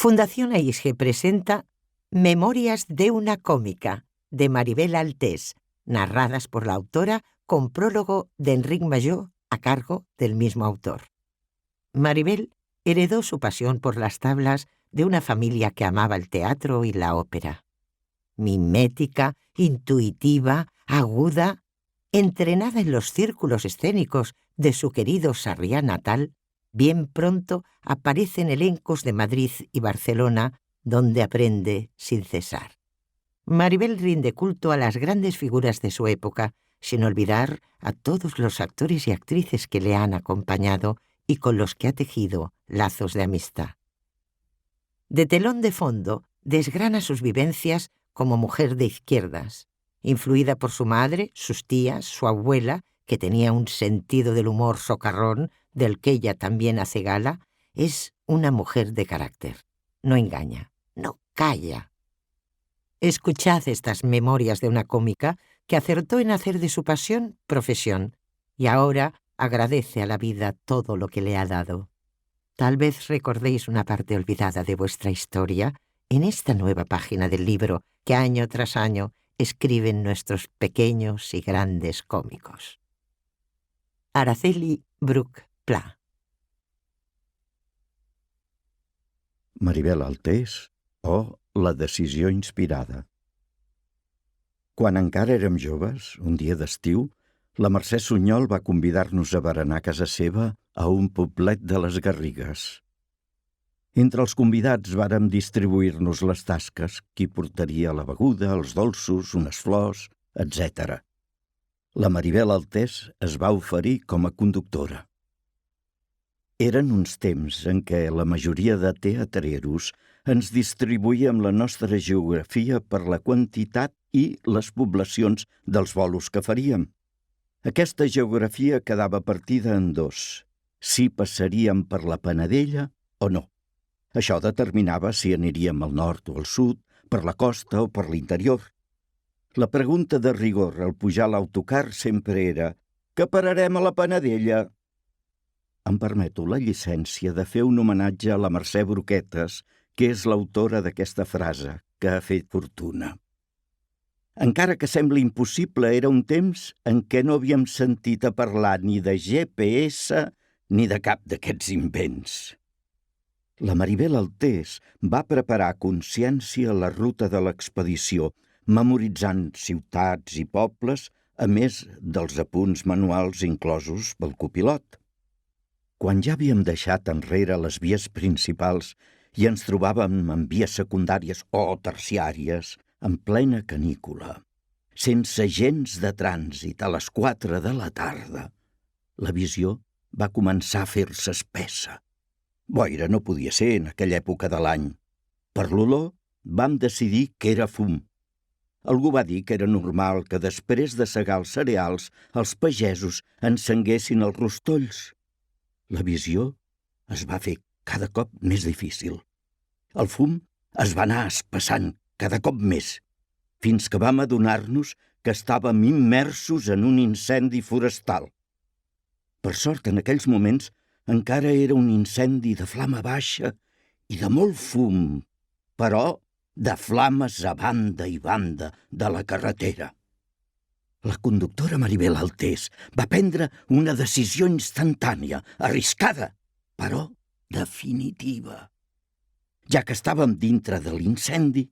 Fundación AISG presenta Memorias de una cómica, de Maribel Altés, narradas por la autora con prólogo de Enric Majó a cargo del mismo autor. Maribel heredó su pasión por las tablas de una familia que amaba el teatro y la ópera. Mimética, intuitiva, aguda, entrenada en los círculos escénicos de su querido Sarriá natal, bien pronto aparece en elencos de Madrid y Barcelona, donde aprende sin cesar. Maribel rinde culto a las grandes figuras de su época, sin olvidar a todos los actores y actrices que le han acompañado y con los que ha tejido lazos de amistad. De telón de fondo, desgrana sus vivencias como mujer de izquierdas, influida por su madre, sus tías, su abuela, que tenía un sentido del humor socarrón, del que ella también hace gala. Es una mujer de carácter. No engaña, no calla. Escuchad estas memorias de una cómica que acertó en hacer de su pasión profesión y ahora agradece a la vida todo lo que le ha dado. Tal vez recordéis una parte olvidada de vuestra historia en esta nueva página del libro que año tras año escriben nuestros pequeños y grandes cómicos. Araceli Bruch Pla. Maribel Altés o La decisió inspirada. Quan encara érem joves, un dia d'estiu, la Mercè Sunyol va convidar-nos a berenar a casa seva a un poblet de les Garrigues. Entre els convidats vàrem distribuir-nos les tasques, qui portaria la beguda, els dolços, unes flors, etc. La Maribel Altés es va oferir com a conductora. Eren uns temps en què la majoria de teatreros ens distribuïem la nostra geografia per la quantitat i les poblacions dels bolos que faríem. Aquesta geografia quedava partida en dos, si passaríem per la Panadella o no. Això determinava si aniríem al nord o al sud, per la costa o per l'interior. La pregunta de rigor al pujar a l'autocar sempre era «Que pararem a la Panadella?» Em permeto la llicència de fer un homenatge a la Mercè Broquetes, que és l'autora d'aquesta frase, que ha fet fortuna. Encara que sembli impossible, era un temps en què no havíem sentit a parlar ni de GPS ni de cap d'aquests invents. La Maribel Altés va preparar a consciència la ruta de l'expedició, memoritzant ciutats i pobles, a més dels apunts manuals inclosos pel copilot. Quan ja havíem deixat enrere les vies principals i ens trobàvem en vies secundàries o terciàries, en plena canícula, sense gens de trànsit a les 4 de la tarda, la visió va començar a fer-se espessa. Boira no podia ser en aquella època de l'any. Per l'olor vam decidir que era fum. Algú va dir que era normal que després de segar els cereals els pagesos encenguessin els rostolls. La visió es va fer cada cop més difícil. El fum es va anar espessant cada cop més, fins que vam adonar-nos que estàvem immersos en un incendi forestal. Per sort, en aquells moments, encara era un incendi de flama baixa i de molt fum, però de flames a banda i banda de la carretera. La conductora Maribel Altés va prendre una decisió instantània, arriscada, però definitiva. Ja que estàvem dintre de l'incendi,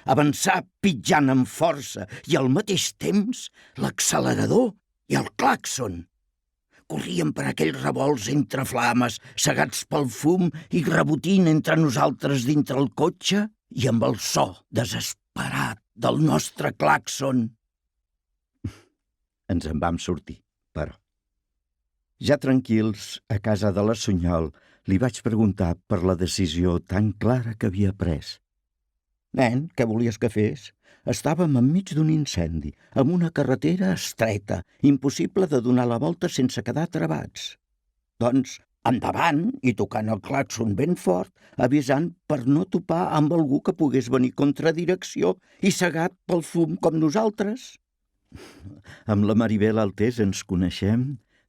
avançar pitjant amb força i al mateix temps l'accelerador i el clàxon. Corríem per aquells revolts entre flames, cegats pel fum i rebotint entre nosaltres dintre el cotxe i amb el so desesperat del nostre clàxon. Ens en vam sortir, però. Ja tranquils, a casa de la Sunyol, li vaig preguntar per la decisió tan clara que havia pres. «Nen, què volies que fes? Estàvem enmig d'un incendi, amb una carretera estreta, impossible de donar la volta sense quedar travats. Doncs, endavant, i tocant el clàxon ben fort, avisant per no topar amb algú que pogués venir contra direcció i cegat pel fum com nosaltres». Amb la Maribel Altés ens coneixem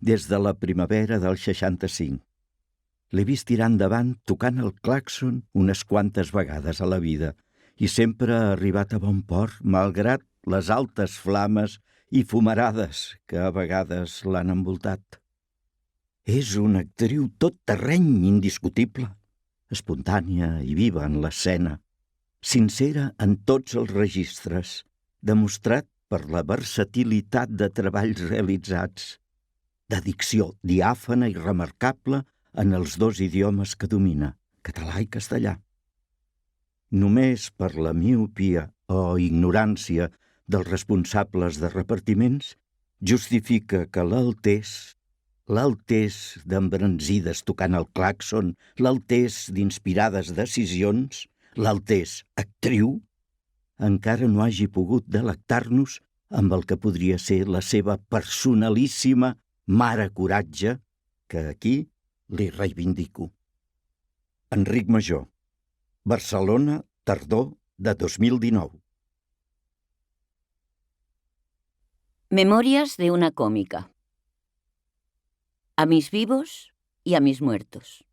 des de la primavera del 65. L'he vist tirar endavant tocant el clàxon unes quantes vegades a la vida i sempre ha arribat a bon port, malgrat les altes flames i fumarades que a vegades l'han envoltat. És una actriu tot terreny indiscutible, espontània i viva en l'escena, sincera en tots els registres, demostrat per la versatilitat de treballs realitzats, de dicció diàfana i remarcable en els dos idiomes que domina, català i castellà. Només per la miopia o ignorància dels responsables de repartiments justifica que l'altès d'embranzides tocant el clàxon, l'altès d'inspirades decisions, l'altès actriu, encara no hagi pogut delectar-nos amb el que podria ser la seva personalíssima mare coratge, que aquí li reivindico. Enric Majó, Barcelona, tardor de 2019. Memorias de una cómica. A mis vivos y a mis muertos.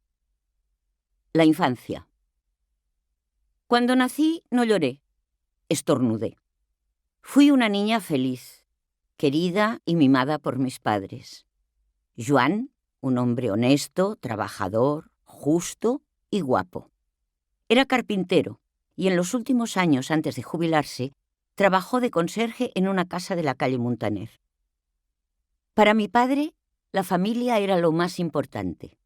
La infancia. Cuando nací no lloré, estornudé. Fui una niña feliz, querida y mimada por mis padres. Joan, un hombre honesto, trabajador, justo y guapo. Era carpintero y en los últimos años antes de jubilarse trabajó de conserje en una casa de la calle Muntaner. Para mi padre, la familia era lo más importante.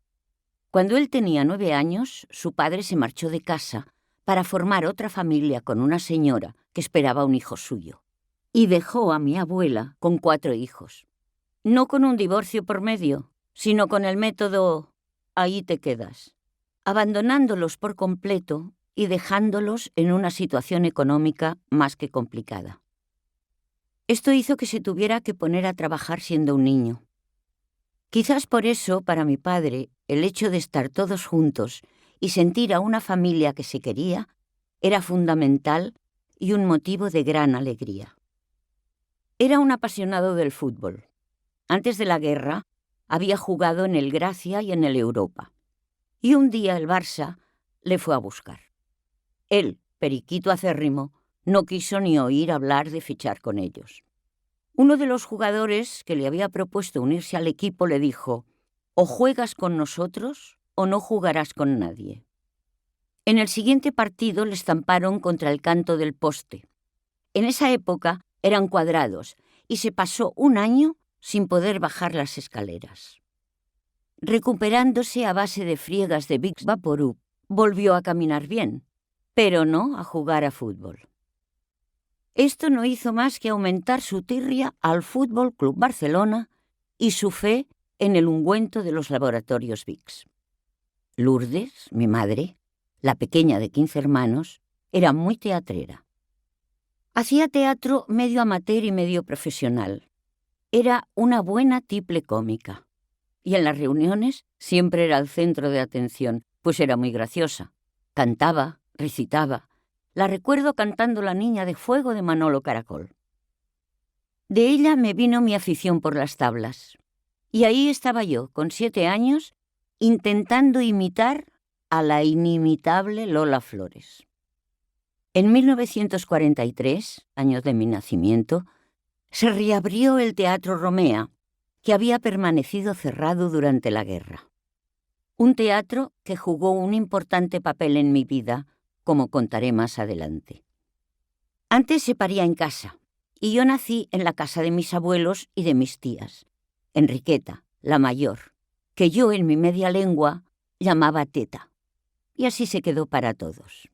Cuando él tenía 9 años, su padre se marchó de casa para formar otra familia con una señora que esperaba un hijo suyo. Y dejó a mi abuela con 4 hijos. No con un divorcio por medio, sino con el método ahí te quedas, abandonándolos por completo y dejándolos en una situación económica más que complicada. Esto hizo que se tuviera que poner a trabajar siendo un niño. Quizás por eso, para mi padre, el hecho de estar todos juntos y sentir a una familia que se quería era fundamental y un motivo de gran alegría. Era un apasionado del fútbol. Antes de la guerra, había jugado en el Gracia y en el Europa. Y un día el Barça le fue a buscar. Él, periquito acérrimo, no quiso ni oír hablar de fichar con ellos. Uno de los jugadores que le había propuesto unirse al equipo le dijo: o juegas con nosotros o no jugarás con nadie. En el siguiente partido le estamparon contra el canto del poste. En esa época eran cuadrados y se pasó un año sin poder bajar las escaleras. Recuperándose a base de friegas de Vicks Vaporub, volvió a caminar bien, pero no a jugar a fútbol. Esto no hizo más que aumentar su tirria al Fútbol Club Barcelona y su fe en el ungüento de los laboratorios Vicks. Lourdes, mi madre, la pequeña de 15 hermanos, era muy teatrera. Hacía teatro medio amateur y medio profesional. Era una buena tiple cómica. Y en las reuniones siempre era el centro de atención, pues era muy graciosa. Cantaba, recitaba. La recuerdo cantando La niña de fuego de Manolo Caracol. De ella me vino mi afición por las tablas. Y ahí estaba yo, con 7 años, intentando imitar a la inimitable Lola Flores. En 1943, año de mi nacimiento, se reabrió el Teatro Romea, que había permanecido cerrado durante la guerra. Un teatro que jugó un importante papel en mi vida, como contaré más adelante. Antes se paría en casa, y yo nací en la casa de mis abuelos y de mis tías, Enriqueta, la mayor, que yo en mi media lengua llamaba Teta, y así se quedó para todos.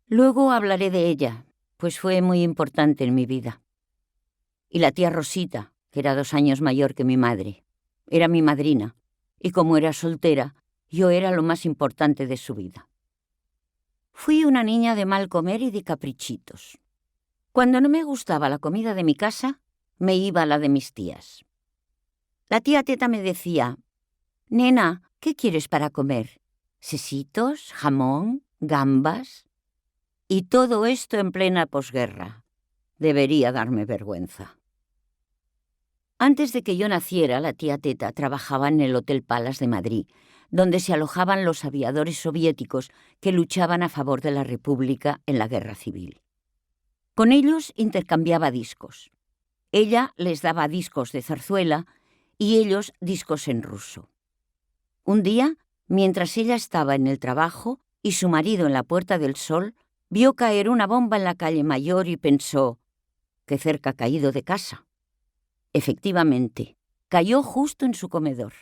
Luego hablaré de ella, pues fue muy importante en mi vida. Y la tía Rosita, que era 2 años mayor que mi madre, era mi madrina, y como era soltera, yo era lo más importante de su vida. Fui una niña de mal comer y de caprichitos. Cuando no me gustaba la comida de mi casa, me iba a la de mis tías. La tía Teta me decía: «Nena, ¿qué quieres para comer? ¿Sesitos, jamón, gambas?» Y todo esto en plena posguerra. Debería darme vergüenza. Antes de que yo naciera, la tía Teta trabajaba en el Hotel Palace de Madrid, donde se alojaban los aviadores soviéticos que luchaban a favor de la República en la Guerra Civil. Con ellos intercambiaba discos. Ella les daba discos de zarzuela y ellos discos en ruso. Un día, mientras ella estaba en el trabajo y su marido en la Puerta del Sol, vio caer una bomba en la calle Mayor y pensó: «Qué cerca ha caído de casa». Efectivamente, cayó justo en su comedor.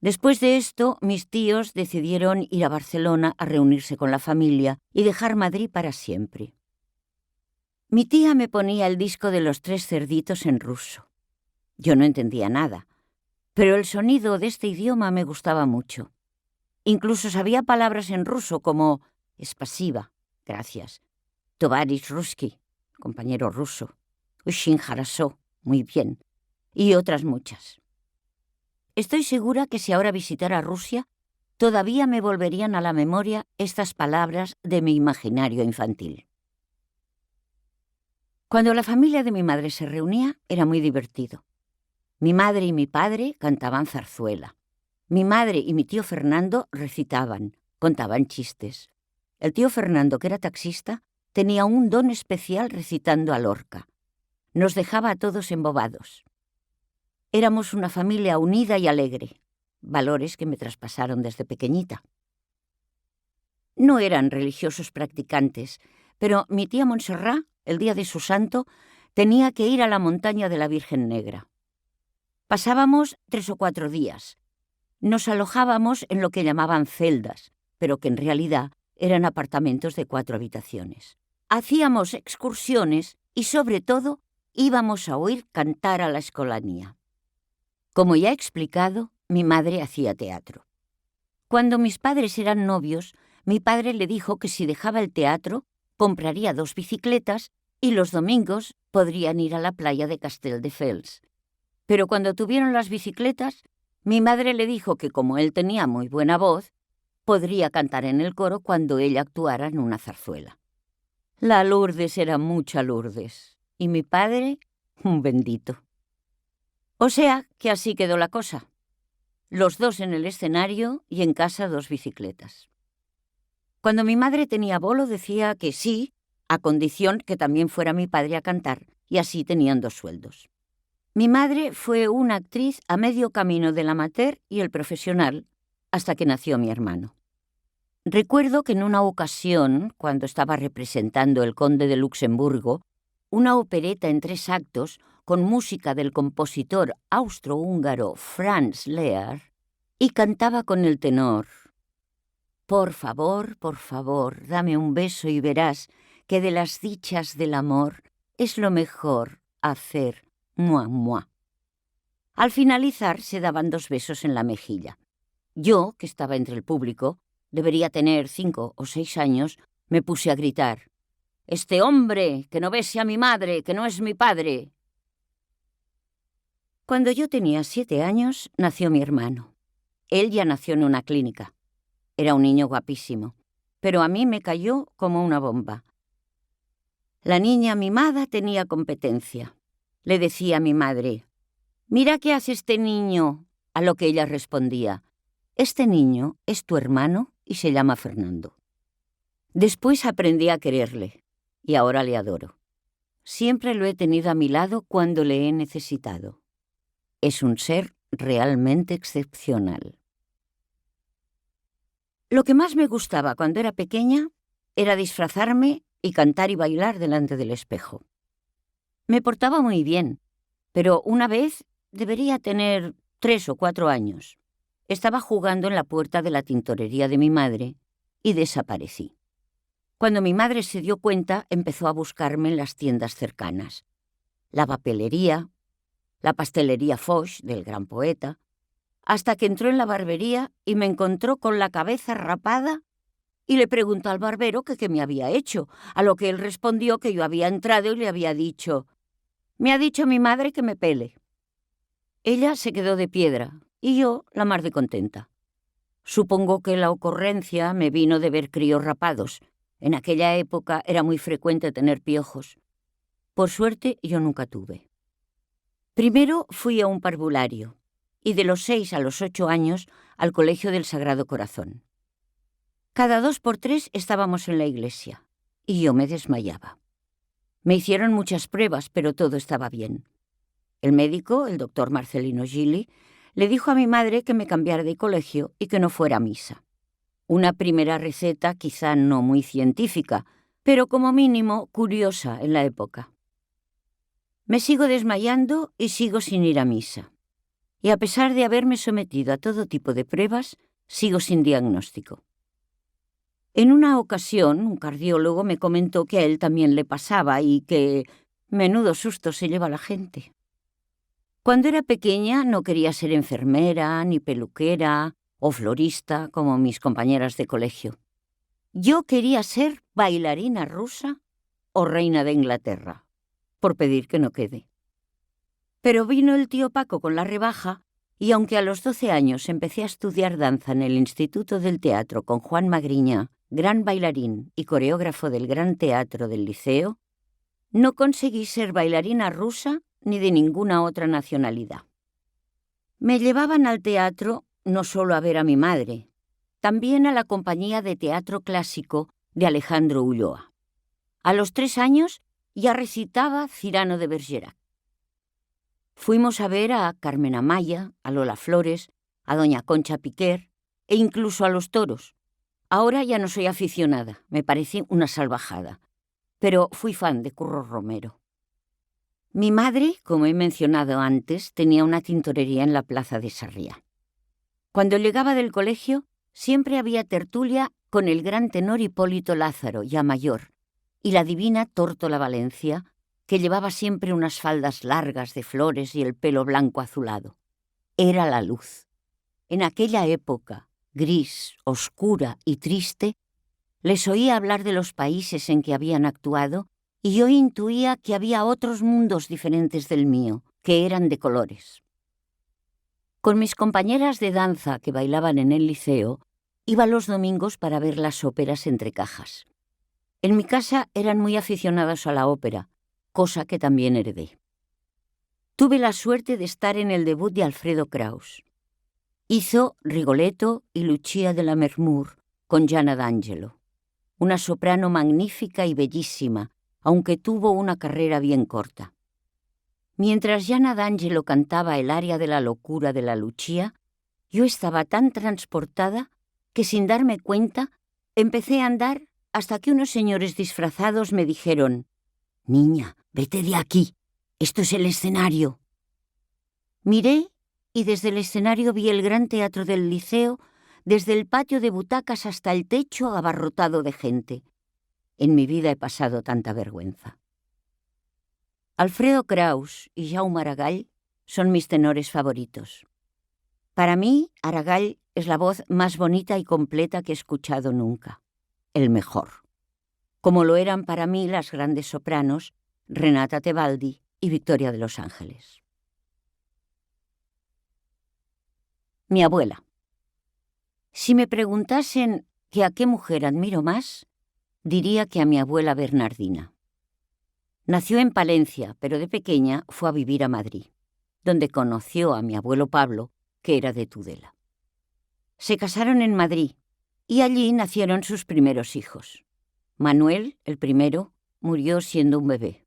Después de esto, mis tíos decidieron ir a Barcelona a reunirse con la familia y dejar Madrid para siempre. Mi tía me ponía el disco de Los Tres Cerditos en ruso. Yo no entendía nada, pero el sonido de este idioma me gustaba mucho. Incluso sabía palabras en ruso como «spasiba», gracias, «tovarish ruski», compañero ruso, «ushin harasó», muy bien, y otras muchas. Estoy segura que si ahora visitara Rusia, todavía me volverían a la memoria estas palabras de mi imaginario infantil. Cuando la familia de mi madre se reunía, era muy divertido. Mi madre y mi padre cantaban zarzuela. Mi madre y mi tío Fernando recitaban, contaban chistes. El tío Fernando, que era taxista, tenía un don especial recitando a Lorca. Nos dejaba a todos embobados. Éramos una familia unida y alegre, valores que me traspasaron desde pequeñita. No eran religiosos practicantes, pero mi tía Montserrat, el día de su santo, tenía que ir a la montaña de la Virgen Negra. Pasábamos 3 o 4 días. Nos alojábamos en lo que llamaban celdas, pero que en realidad eran apartamentos de 4 habitaciones. Hacíamos excursiones y, sobre todo, íbamos a oír cantar a la escolanía. Como ya he explicado, mi madre hacía teatro. Cuando mis padres eran novios, mi padre le dijo que si dejaba el teatro, compraría 2 bicicletas y los domingos podrían ir a la playa de Castelldefels. Pero cuando tuvieron las bicicletas, mi madre le dijo que como él tenía muy buena voz, podría cantar en el coro cuando ella actuara en una zarzuela. La Lourdes era mucha Lourdes y mi padre un bendito. O sea que así quedó la cosa. Los 2 en el escenario y en casa 2 bicicletas. Cuando mi madre tenía bolo decía que sí, a condición que también fuera mi padre a cantar, y así tenían 2 sueldos. Mi madre fue una actriz a medio camino del amateur y el profesional, hasta que nació mi hermano. Recuerdo que en una ocasión, cuando estaba representando El Conde de Luxemburgo, una opereta en 3 actos, con música del compositor austrohúngaro Franz Lehár, y cantaba con el tenor: por favor, dame un beso y verás que de las dichas del amor es lo mejor hacer moi, moi. Al finalizar se daban 2 besos en la mejilla. Yo, que estaba entre el público, debería tener 5 o 6 años, me puse a gritar: «Este hombre, que no bese a mi madre, que no es mi padre». Cuando yo tenía 7 años, nació mi hermano. Él ya nació en una clínica. Era un niño guapísimo, pero a mí me cayó como una bomba. La niña mimada tenía competencia. Le decía a mi madre: «Mira qué hace este niño», a lo que ella respondía: «Este niño es tu hermano y se llama Fernando». Después aprendí a quererle y ahora le adoro. Siempre lo he tenido a mi lado cuando le he necesitado. Es un ser realmente excepcional. Lo que más me gustaba cuando era pequeña era disfrazarme y cantar y bailar delante del espejo. Me portaba muy bien, pero una vez, debería tener 3 o 4 años, estaba jugando en la puerta de la tintorería de mi madre y desaparecí. Cuando mi madre se dio cuenta, empezó a buscarme en las tiendas cercanas. La papelería, la pastelería Foch, del gran poeta, hasta que entró en la barbería y me encontró con la cabeza rapada y le preguntó al barbero que qué me había hecho, a lo que él respondió que yo había entrado y le había dicho: «Me ha dicho mi madre que me pele». Ella se quedó de piedra y yo la mar de contenta. Supongo que la ocurrencia me vino de ver críos rapados. En aquella época era muy frecuente tener piojos. Por suerte yo nunca tuve. Primero fui a un parvulario y de los 6 a los 8 años al Colegio del Sagrado Corazón. Cada 2 por 3 estábamos en la iglesia y yo me desmayaba. Me hicieron muchas pruebas, pero todo estaba bien. El médico, el doctor Marcelino Gili, le dijo a mi madre que me cambiara de colegio y que no fuera a misa. Una primera receta quizá no muy científica, pero como mínimo curiosa en la época. Me sigo desmayando y sigo sin ir a misa. Y a pesar de haberme sometido a todo tipo de pruebas, sigo sin diagnóstico. En una ocasión, un cardiólogo me comentó que a él también le pasaba y que menudo susto se lleva la gente. Cuando era pequeña no quería ser enfermera, ni peluquera o florista como mis compañeras de colegio. Yo quería ser bailarina rusa o reina de Inglaterra, por pedir que no quede. Pero vino el tío Paco con la rebaja y aunque a los 12 años empecé a estudiar danza en el Instituto del Teatro con Juan Magriñá, gran bailarín y coreógrafo del Gran Teatro del Liceo, no conseguí ser bailarina rusa ni de ninguna otra nacionalidad. Me llevaban al teatro no solo a ver a mi madre, también a la compañía de teatro clásico de Alejandro Ulloa. A los 3 años ya recitaba Cyrano de Bergerac. Fuimos a ver a Carmen Amaya, a Lola Flores, a doña Concha Piquer e incluso a los toros. Ahora ya no soy aficionada, me parece una salvajada, pero fui fan de Curro Romero. Mi madre, como he mencionado antes, tenía una tintorería en la plaza de Sarriá. Cuando llegaba del colegio, siempre había tertulia con el gran tenor Hipólito Lázaro, ya mayor, y la divina Tórtola Valencia, que llevaba siempre unas faldas largas de flores y el pelo blanco azulado. Era la luz. En aquella época, gris, oscura y triste, les oía hablar de los países en que habían actuado y yo intuía que había otros mundos diferentes del mío, que eran de colores. Con mis compañeras de danza que bailaban en el liceo, iba los domingos para ver las óperas entre cajas. En mi casa eran muy aficionados a la ópera, cosa que también heredé. Tuve la suerte de estar en el debut de Alfredo Kraus. Hizo Rigoletto y Lucia de Lammermoor con Gianna D'Angelo, una soprano magnífica y bellísima, aunque tuvo una carrera bien corta. Mientras Gianna D'Angelo cantaba el aria de la locura de la Lucia, yo estaba tan transportada que sin darme cuenta empecé a andar hasta que unos señores disfrazados me dijeron: «Niña, vete de aquí, esto es el escenario». Miré y desde el escenario vi el Gran Teatro del Liceo, desde el patio de butacas hasta el techo abarrotado de gente. En mi vida he pasado tanta vergüenza. Alfredo Kraus y Jaume Aragall son mis tenores favoritos. Para mí, Aragall es la voz más bonita y completa que he escuchado nunca. El mejor. Como lo eran para mí las grandes sopranos Renata Tebaldi y Victoria de los Ángeles. Mi abuela. Si me preguntasen que a qué mujer admiro más, diría que a mi abuela Bernardina. Nació en Palencia, pero de pequeña fue a vivir a Madrid, donde conoció a mi abuelo Pablo, que era de Tudela. Se casaron en Madrid y allí nacieron sus primeros hijos. Manuel, el primero, murió siendo un bebé.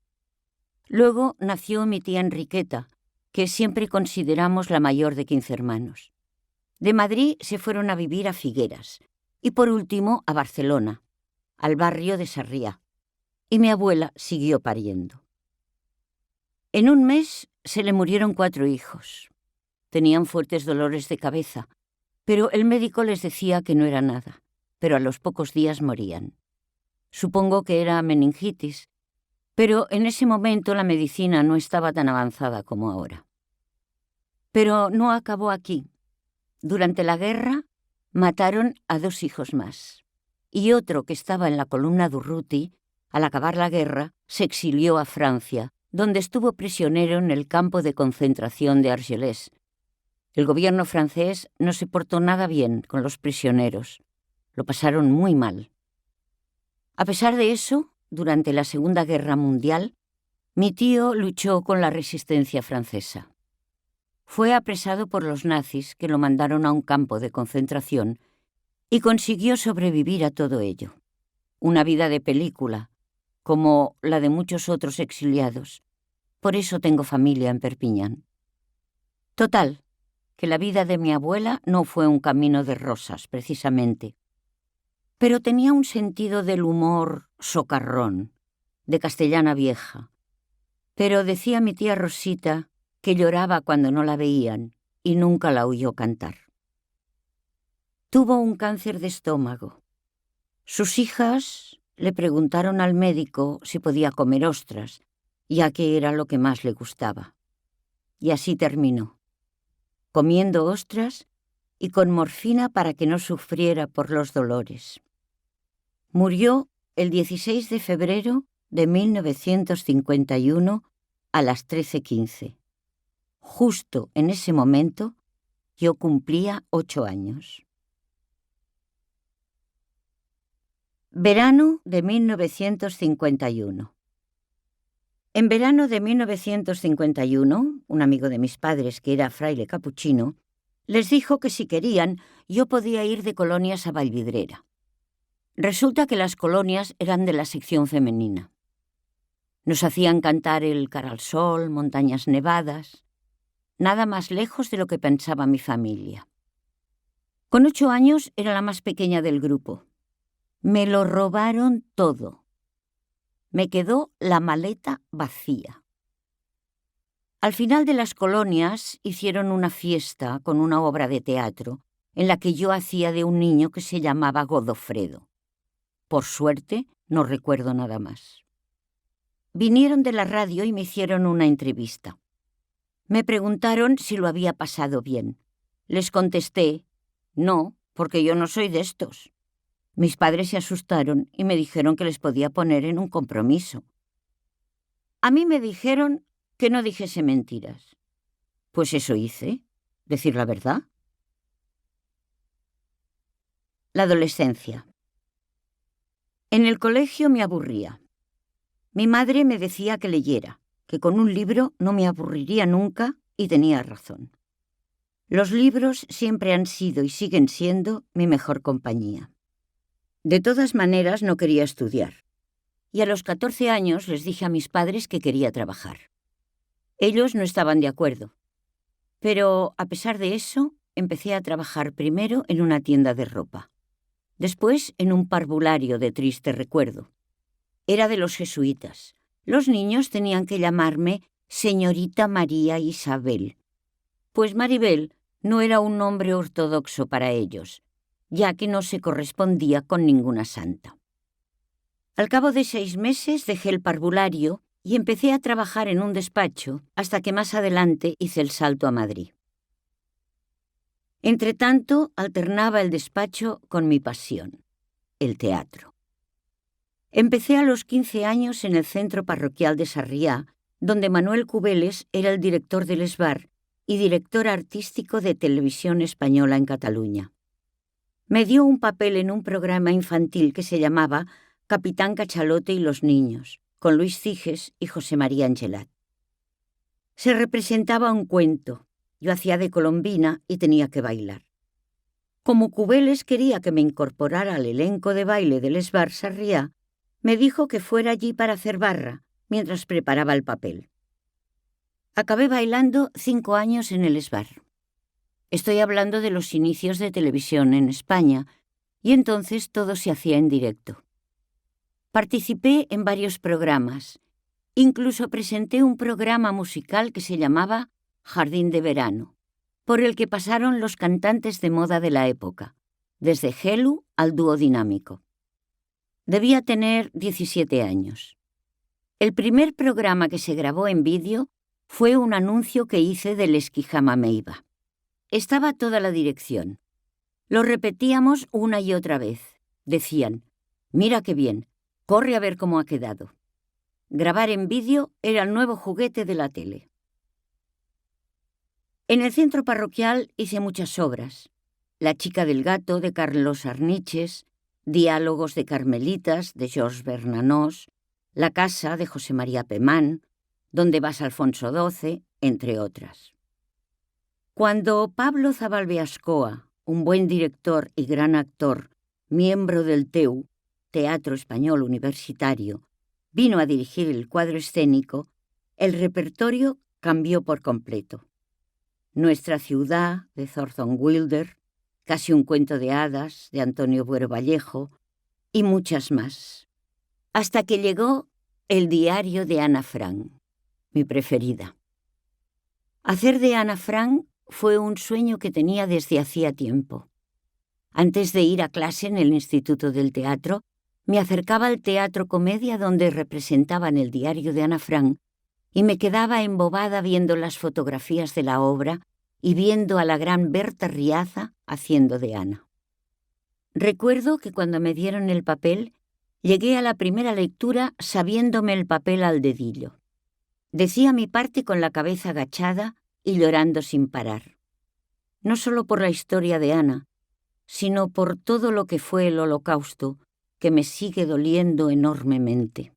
Luego nació mi tía Enriqueta, que siempre consideramos la mayor de 15 hermanos. De Madrid se fueron a vivir a Figueras y por último a Barcelona, al barrio de Sarriá, y mi abuela siguió pariendo. En un mes se le murieron 4 hijos. Tenían fuertes dolores de cabeza, pero el médico les decía que no era nada, pero a los pocos días morían. Supongo que era meningitis, pero en ese momento la medicina no estaba tan avanzada como ahora. Pero no acabó aquí. Durante la guerra mataron a 2 hijos más, y otro que estaba en la columna Durruti, al acabar la guerra, se exilió a Francia, donde estuvo prisionero en el campo de concentración de Argelès. El gobierno francés no se portó nada bien con los prisioneros. Lo pasaron muy mal. A pesar de eso, durante la Segunda Guerra Mundial, mi tío luchó con la resistencia francesa. fue apresado por los nazis, que lo mandaron a un campo de concentración, y consiguió sobrevivir a todo ello. Una vida de película, como la de muchos otros exiliados. Por eso tengo familia en Perpiñán. Total, que la vida de mi abuela no fue un camino de rosas, precisamente, pero tenía un sentido del humor socarrón, de castellana vieja. Pero decía mi tía Rosita que lloraba cuando no la veían y nunca la oyó cantar. Tuvo un cáncer de estómago. Sus hijas le preguntaron al médico si podía comer ostras, ya que era lo que más le gustaba. Y así terminó, comiendo ostras y con morfina para que no sufriera por los dolores. Murió el 16 de febrero de 1951 a las 13:15. Justo en ese momento yo cumplía 8 años. Verano de 1951. En verano de 1951, un amigo de mis padres, que era fraile capuchino, les dijo que si querían yo podía ir de colonias a Vallvidrera. Resulta que las colonias eran de la sección femenina. Nos hacían cantar el Cara al Sol, Montañas Nevadas, nada más lejos de lo que pensaba mi familia. Con 8 años era la más pequeña del grupo. Me lo robaron todo. Me quedó la maleta vacía. Al final de las colonias hicieron una fiesta con una obra de teatro en la que yo hacía de un niño que se llamaba Godofredo. Por suerte, no recuerdo nada más. Vinieron de la radio y me hicieron una entrevista. Me preguntaron si lo había pasado bien. Les contesté, no, porque yo no soy de estos. Mis padres se asustaron y me dijeron que les podía poner en un compromiso. A mí me dijeron que no dijese mentiras. Pues eso hice, decir la verdad. La adolescencia. En el colegio me aburría. Mi madre me decía que leyera, que con un libro no me aburriría nunca, y tenía razón. Los libros siempre han sido y siguen siendo mi mejor compañía. De todas maneras, no quería estudiar. Y a los 14 años les dije a mis padres que quería trabajar. Ellos no estaban de acuerdo. Pero, a pesar de eso, empecé a trabajar primero en una tienda de ropa. Después en un parvulario de triste recuerdo. Era de los jesuitas. Los niños tenían que llamarme señorita María Isabel. Pues Maribel no era un nombre ortodoxo para ellos, ya que no se correspondía con ninguna santa. Al cabo de 6 meses dejé el parvulario y empecé a trabajar en un despacho hasta que más adelante hice el salto a Madrid. Entretanto, alternaba el despacho con mi pasión, el teatro. Empecé a los 15 años en el centro parroquial de Sarriá, donde Manuel Cubeles era el director del ESBAR y director artístico de Televisión Española en Cataluña. Me dio un papel en un programa infantil que se llamaba Capitán Cachalote y los niños, con Luis Ciges y José María Angelat. Se representaba un cuento. Yo hacía de Colombina y tenía que bailar. Como Cubeles quería que me incorporara al elenco de baile del ESBAR Sarriá, me dijo que fuera allí para hacer barra, mientras preparaba el papel. Acabé bailando 5 años en el ESBAR. Estoy hablando de los inicios de televisión en España, y entonces todo se hacía en directo. Participé en varios programas. Incluso presenté un programa musical que se llamaba Jardín de Verano, por el que pasaron los cantantes de moda de la época, desde Gelu al dúo dinámico. Debía tener 17 años. El primer programa que se grabó en vídeo fue un anuncio que hice del Esquijama Meiba. Estaba toda la dirección. Lo repetíamos una y otra vez. Decían, mira qué bien, corre a ver cómo ha quedado. Grabar en vídeo era el nuevo juguete de la tele. En el centro parroquial hice muchas obras. La chica del gato de Carlos Arniches, Diálogos de Carmelitas de Georges Bernanos, La casa de José María Pemán, Donde vas Alfonso XII, entre otras. Cuando Pablo Zabalbeascoa, un buen director y gran actor, miembro del TEU, Teatro Español Universitario, vino a dirigir el cuadro escénico, el repertorio cambió por completo. Nuestra ciudad, de Thornton Wilder, Casi un cuento de hadas, de Antonio Buero Vallejo, y muchas más. Hasta que llegó El diario de Ana Frank, mi preferida. Hacer de Ana Frank fue un sueño que tenía desde hacía tiempo. Antes de ir a clase en el Instituto del Teatro, me acercaba al Teatro Comedia donde representaban El diario de Ana Frank y me quedaba embobada viendo las fotografías de la obra y viendo a la gran Berta Riaza haciendo de Ana. Recuerdo que cuando me dieron el papel, llegué a la primera lectura sabiéndome el papel al dedillo. Decía mi parte con la cabeza agachada y llorando sin parar. No solo por la historia de Ana, sino por todo lo que fue el Holocausto, que me sigue doliendo enormemente.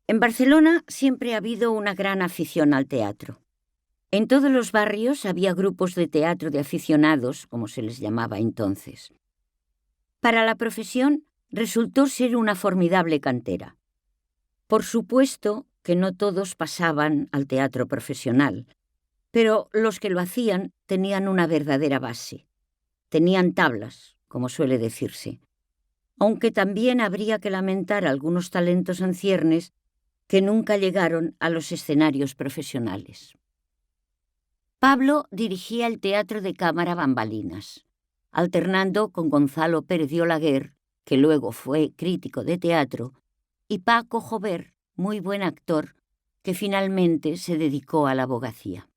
En Barcelona siempre ha habido una gran afición al teatro. En todos los barrios había grupos de teatro de aficionados, como se les llamaba entonces. Para la profesión resultó ser una formidable cantera. Por supuesto que no todos pasaban al teatro profesional, pero los que lo hacían tenían una verdadera base. Tenían tablas, como suele decirse, aunque también habría que lamentar algunos talentos en ciernes que nunca llegaron a los escenarios profesionales. Pablo dirigía el Teatro de Cámara Bambalinas, alternando con Gonzalo Pérez de Olaguer, que luego fue crítico de teatro, y Paco Jover, muy buen actor, que finalmente se dedicó a la abogacía.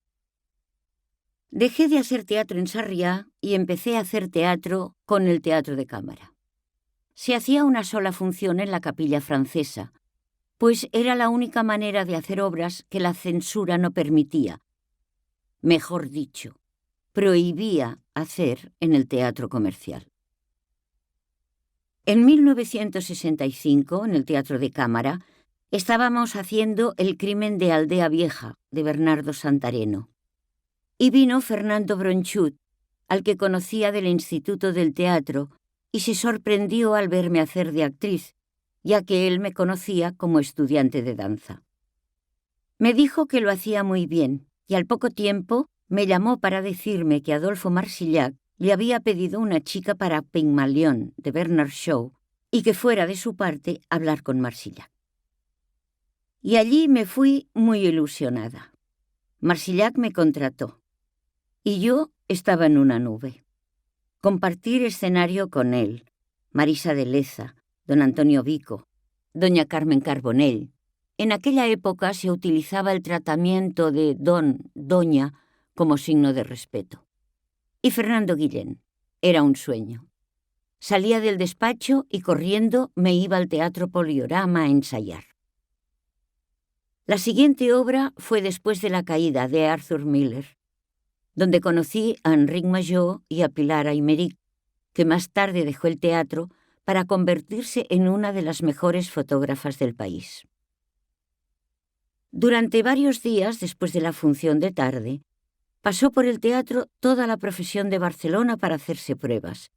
Dejé de hacer teatro en Sarriá y empecé a hacer teatro con el Teatro de Cámara. Se hacía una sola función en la Capilla Francesa, pues era la única manera de hacer obras que la censura no permitía, mejor dicho, prohibía hacer en el teatro comercial. En 1965, en el Teatro de Cámara, estábamos haciendo El crimen de Aldea Vieja, de Bernardo Santareno. Y vino Fernando Bronchut, al que conocía del Instituto del Teatro, y se sorprendió al verme hacer de actriz, ya que él me conocía como estudiante de danza. Me dijo que lo hacía muy bien, y al poco tiempo me llamó para decirme que Adolfo Marsillac le había pedido una chica para Pygmalion, de Bernard Shaw, y que fuera de su parte a hablar con Marsillac. Y allí me fui muy ilusionada. Marsillac me contrató. Y yo estaba en una nube. Compartir escenario con él, Marisa de Leza, don Antonio Vico, doña Carmen Carbonell. En aquella época se utilizaba el tratamiento de don, doña, como signo de respeto. Y Fernando Guillén. Era un sueño. Salía del despacho y corriendo me iba al Teatro Poliorama a ensayar. La siguiente obra fue Después de la caída, de Arthur Miller, donde conocí a Enric Major y a Pilar Aymerich, que más tarde dejó el teatro para convertirse en una de las mejores fotógrafas del país. Durante varios días después de la función de tarde, pasó por el teatro toda la profesión de Barcelona para hacerse pruebas,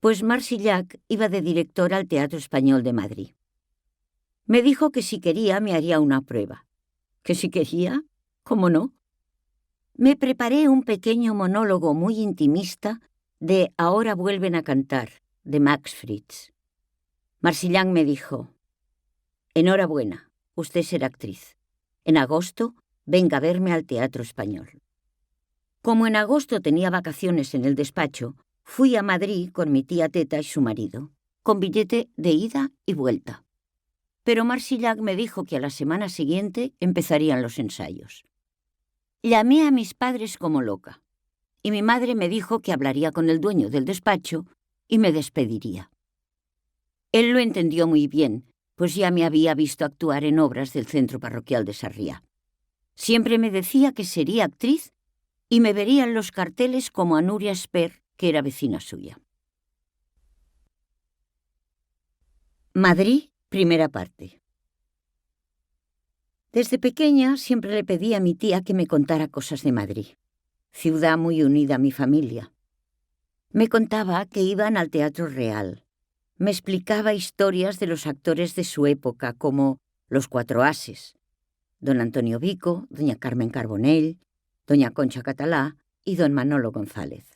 pues Marsillac iba de director al Teatro Español de Madrid. Me dijo que si quería me haría una prueba. ¿Que si quería? ¿Cómo no? Me preparé un pequeño monólogo muy intimista de Ahora vuelven a cantar, de Max Friz. Marsillac me dijo: enhorabuena, usted será actriz. En agosto, venga a verme al Teatro Español. Como en agosto tenía vacaciones en el despacho, fui a Madrid con mi tía Teta y su marido, con billete de ida y vuelta. Pero Marsillac me dijo que a la semana siguiente empezarían los ensayos. Llamé a mis padres como loca, y mi madre me dijo que hablaría con el dueño del despacho y me despediría. Él lo entendió muy bien, pues ya me había visto actuar en obras del Centro Parroquial de Sarriá. Siempre me decía que sería actriz y me vería en los carteles como a Nuria Esper, que era vecina suya. Madrid, primera parte. Desde pequeña siempre le pedí a mi tía que me contara cosas de Madrid, ciudad muy unida a mi familia. Me contaba que iban al Teatro Real. Me explicaba historias de los actores de su época, como Los Cuatro Ases, don Antonio Vico, doña Carmen Carbonell, doña Concha Catalá y don Manolo González.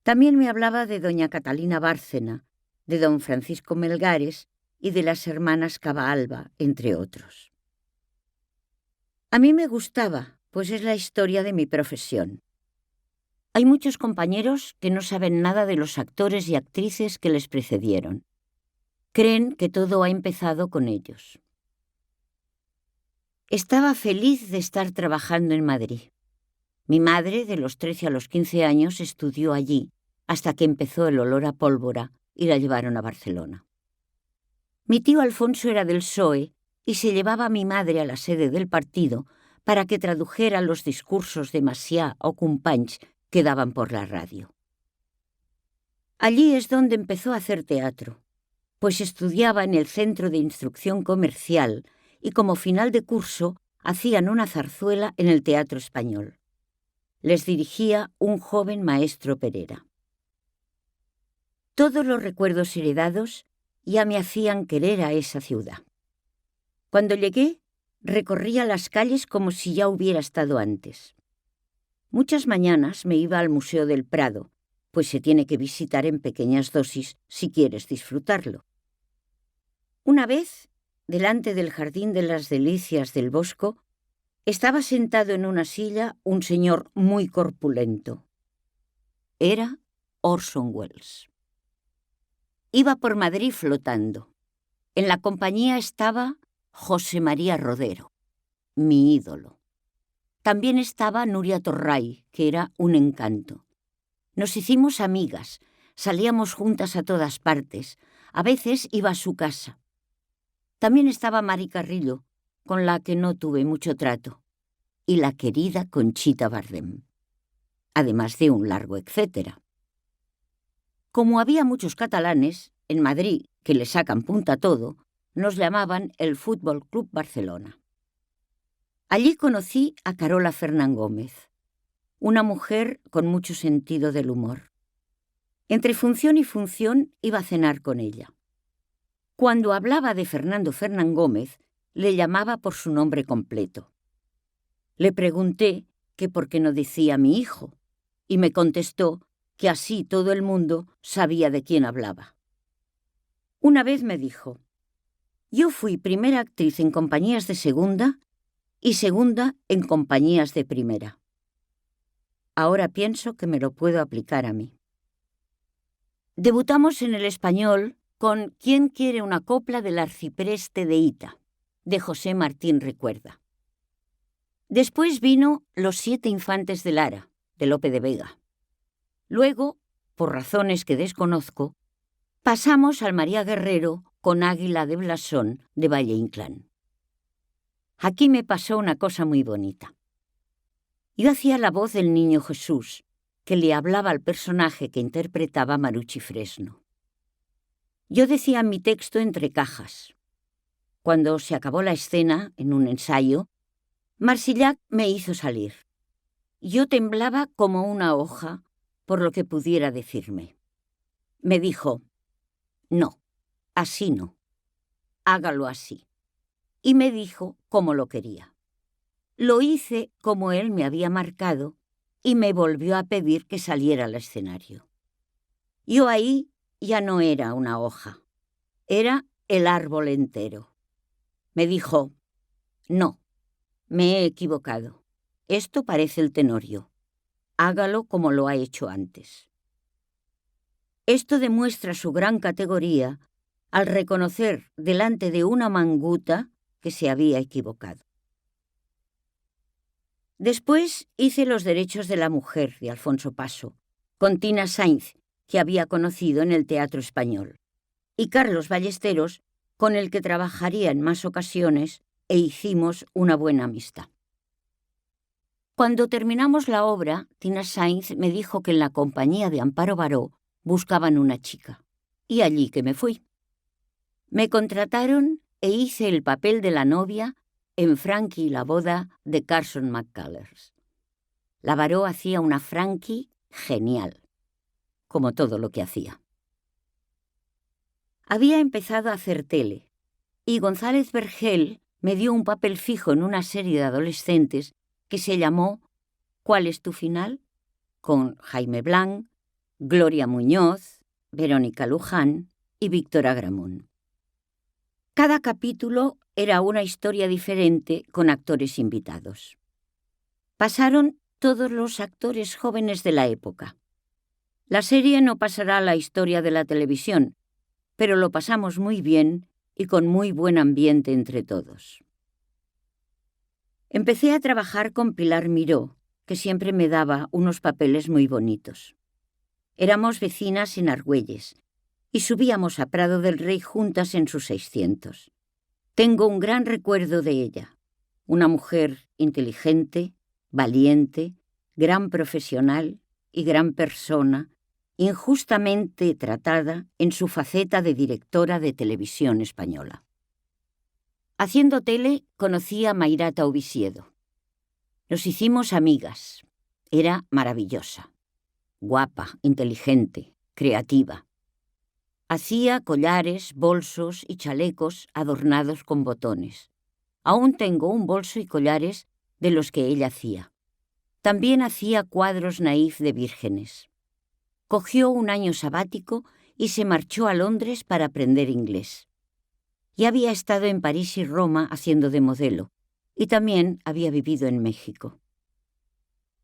También me hablaba de doña Catalina Bárcena, de don Francisco Melgares y de las hermanas Cava-Alba, entre otros. A mí me gustaba, pues es la historia de mi profesión. Hay muchos compañeros que no saben nada de los actores y actrices que les precedieron. Creen que todo ha empezado con ellos. Estaba feliz de estar trabajando en Madrid. Mi madre, de los 13 a los 15 años, estudió allí, hasta que empezó el olor a pólvora y la llevaron a Barcelona. Mi tío Alfonso era del PSOE y se llevaba a mi madre a la sede del partido para que tradujera los discursos de Macià o Companys que daban por la radio. Allí es donde empezó a hacer teatro, pues estudiaba en el Centro de Instrucción Comercial y como final de curso hacían una zarzuela en el Teatro Español. Les dirigía un joven maestro Perera. Todos los recuerdos heredados ya me hacían querer a esa ciudad. Cuando llegué, recorría las calles como si ya hubiera estado antes. Muchas mañanas me iba al Museo del Prado, pues se tiene que visitar en pequeñas dosis si quieres disfrutarlo. Una vez, delante del Jardín de las Delicias del Bosco, estaba sentado en una silla un señor muy corpulento. Era Orson Welles. Iba por Madrid flotando. En la compañía estaba José María Rodero, mi ídolo. También estaba Nuria Torray, que era un encanto. Nos hicimos amigas, salíamos juntas a todas partes. A veces iba a su casa. También estaba Mari Carrillo, con la que no tuve mucho trato, y la querida Conchita Bardem, además de un largo etcétera. Como había muchos catalanes, en Madrid, que le sacan punta a todo, nos llamaban el Fútbol Club Barcelona. Allí conocí a Carola Fernán Gómez, una mujer con mucho sentido del humor. Entre función y función iba a cenar con ella. Cuando hablaba de Fernando Fernán Gómez, le llamaba por su nombre completo. Le pregunté que por qué no decía mi hijo, y me contestó que así todo el mundo sabía de quién hablaba. Una vez me dijo: yo fui primera actriz en compañías de segunda y segunda en compañías de primera. Ahora pienso que me lo puedo aplicar a mí. Debutamos en el Español con ¿Quién quiere una copla del arcipreste de Ita?, de José Martín Recuerda. Después vino Los 7 infantes de Lara, de Lope de Vega. Luego, por razones que desconozco, pasamos al María Guerrero con Águila de Blasón, de Valle Inclán. Aquí me pasó una cosa muy bonita. Yo hacía la voz del niño Jesús, que le hablaba al personaje que interpretaba Marucci Fresno. Yo decía mi texto entre cajas. Cuando se acabó la escena, en un ensayo, Marsillac me hizo salir. Yo temblaba como una hoja por lo que pudiera decirme. Me dijo: no, así no, hágalo así. Y me dijo cómo lo quería. Lo hice como él me había marcado y me volvió a pedir que saliera al escenario. Yo ahí ya no era una hoja, era el árbol entero. Me dijo: no, me he equivocado. Esto parece el Tenorio. Hágalo como lo ha hecho antes. Esto demuestra su gran categoría al reconocer delante de una manguta que se había equivocado. Después hice Los derechos de la mujer, de Alfonso Paso, con Tina Sainz, que había conocido en el Teatro Español, y Carlos Ballesteros, con el que trabajaría en más ocasiones, e hicimos una buena amistad. Cuando terminamos la obra, Tina Sainz me dijo que en la compañía de Amparo Baró buscaban una chica, y allí que me fui. Me contrataron e hice el papel de la novia en Frankie y la boda de Carson McCullers. La Baró hacía una Frankie genial, como todo lo que hacía. Había empezado a hacer tele, y González Vergel me dio un papel fijo en una serie de adolescentes que se llamó ¿Cuál es tu final?, con Jaime Blanc, Gloria Muñoz, Verónica Luján y Víctor Agramón. Cada capítulo era una historia diferente con actores invitados. Pasaron todos los actores jóvenes de la época. La serie no pasará a la historia de la televisión, pero lo pasamos muy bien y con muy buen ambiente entre todos. Empecé a trabajar con Pilar Miró, que siempre me daba unos papeles muy bonitos. Éramos vecinas en Argüelles y subíamos a Prado del Rey juntas en sus 600. Tengo un gran recuerdo de ella, una mujer inteligente, valiente, gran profesional y gran persona, injustamente tratada en su faceta de directora de televisión española. Haciendo tele conocí a Mairata Ubisiedo. Nos hicimos amigas. Era maravillosa, guapa, inteligente, creativa. Hacía collares, bolsos y chalecos adornados con botones. Aún tengo un bolso y collares de los que ella hacía. También hacía cuadros naif de vírgenes. Cogió un año sabático y se marchó a Londres para aprender inglés. Ya había estado en París y Roma haciendo de modelo, y también había vivido en México.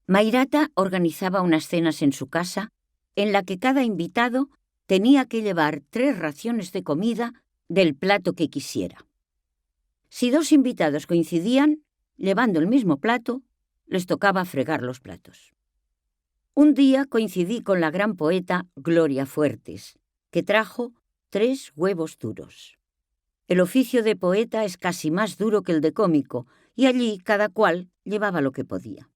Mairata organizaba unas cenas en su casa en la que cada invitado tenía que llevar 3 raciones de comida del plato que quisiera. Si 2 invitados coincidían, llevando el mismo plato, les tocaba fregar los platos. Un día coincidí con la gran poeta Gloria Fuertes, que trajo 3 huevos duros. El oficio de poeta es casi más duro que el de cómico, y allí cada cual llevaba lo que podía.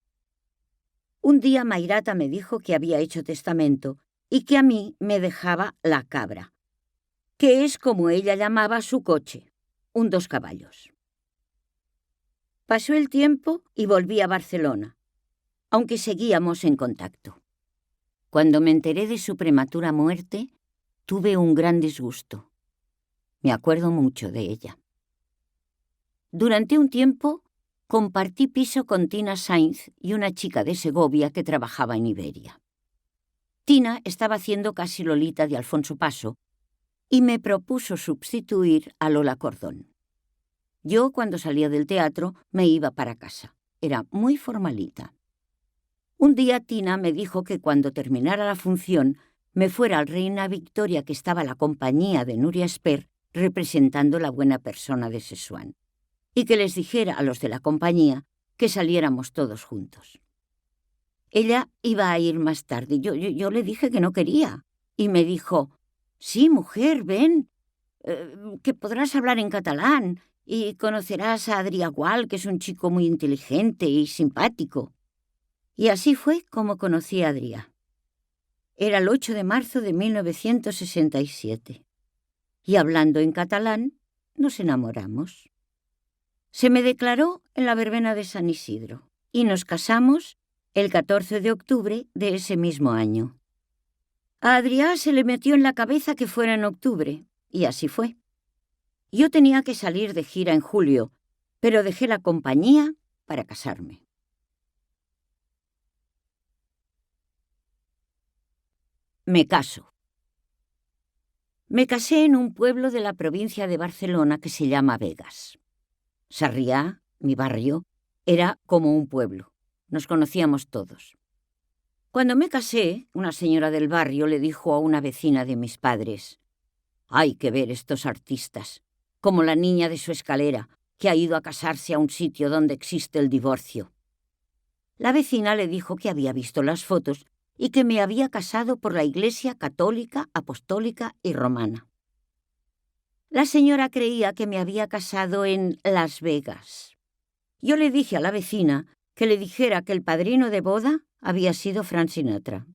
Un día Mairata me dijo que había hecho testamento y que a mí me dejaba la cabra, que es como ella llamaba su coche, un 2 caballos. Pasó el tiempo y volví a Barcelona, aunque seguíamos en contacto. Cuando me enteré de su prematura muerte, tuve un gran disgusto. Me acuerdo mucho de ella. Durante un tiempo compartí piso con Tina Sainz y una chica de Segovia que trabajaba en Iberia. Tina estaba haciendo Casi Lolita de Alfonso Paso y me propuso sustituir a Lola Cordón. Yo, cuando salía del teatro, me iba para casa. Era muy formalita. Un día Tina me dijo que cuando terminara la función me fuera al Reina Victoria, que estaba la compañía de Nuria Esper representando la buena persona de Sessuán, y que les dijera a los de la compañía que saliéramos todos juntos. Ella iba a ir más tarde. Yo le dije que no quería, y me dijo: «Sí, mujer, ven, que podrás hablar en catalán y conocerás a Adrià Gual, que es un chico muy inteligente y simpático». Y así fue como conocí a Adrià. Era el 8 de marzo de 1967. Y hablando en catalán, nos enamoramos. Se me declaró en la verbena de San Isidro y nos casamos el 14 de octubre de ese mismo año. A Adrià se le metió en la cabeza que fuera en octubre, y así fue. Yo tenía que salir de gira en julio, pero dejé la compañía para casarme. Me caso. Me casé en un pueblo de la provincia de Barcelona que se llama Begas. Sarriá, mi barrio, era como un pueblo. Nos conocíamos todos. Cuando me casé, una señora del barrio le dijo a una vecina de mis padres: «Hay que ver estos artistas, como la niña de su escalera, que ha ido a casarse a un sitio donde existe el divorcio». La vecina le dijo que había visto las fotos y que me había casado por la Iglesia católica, apostólica y romana. La señora creía que me había casado en Las Vegas. Yo le dije a la vecina que le dijera que el padrino de boda había sido Frank Sinatra.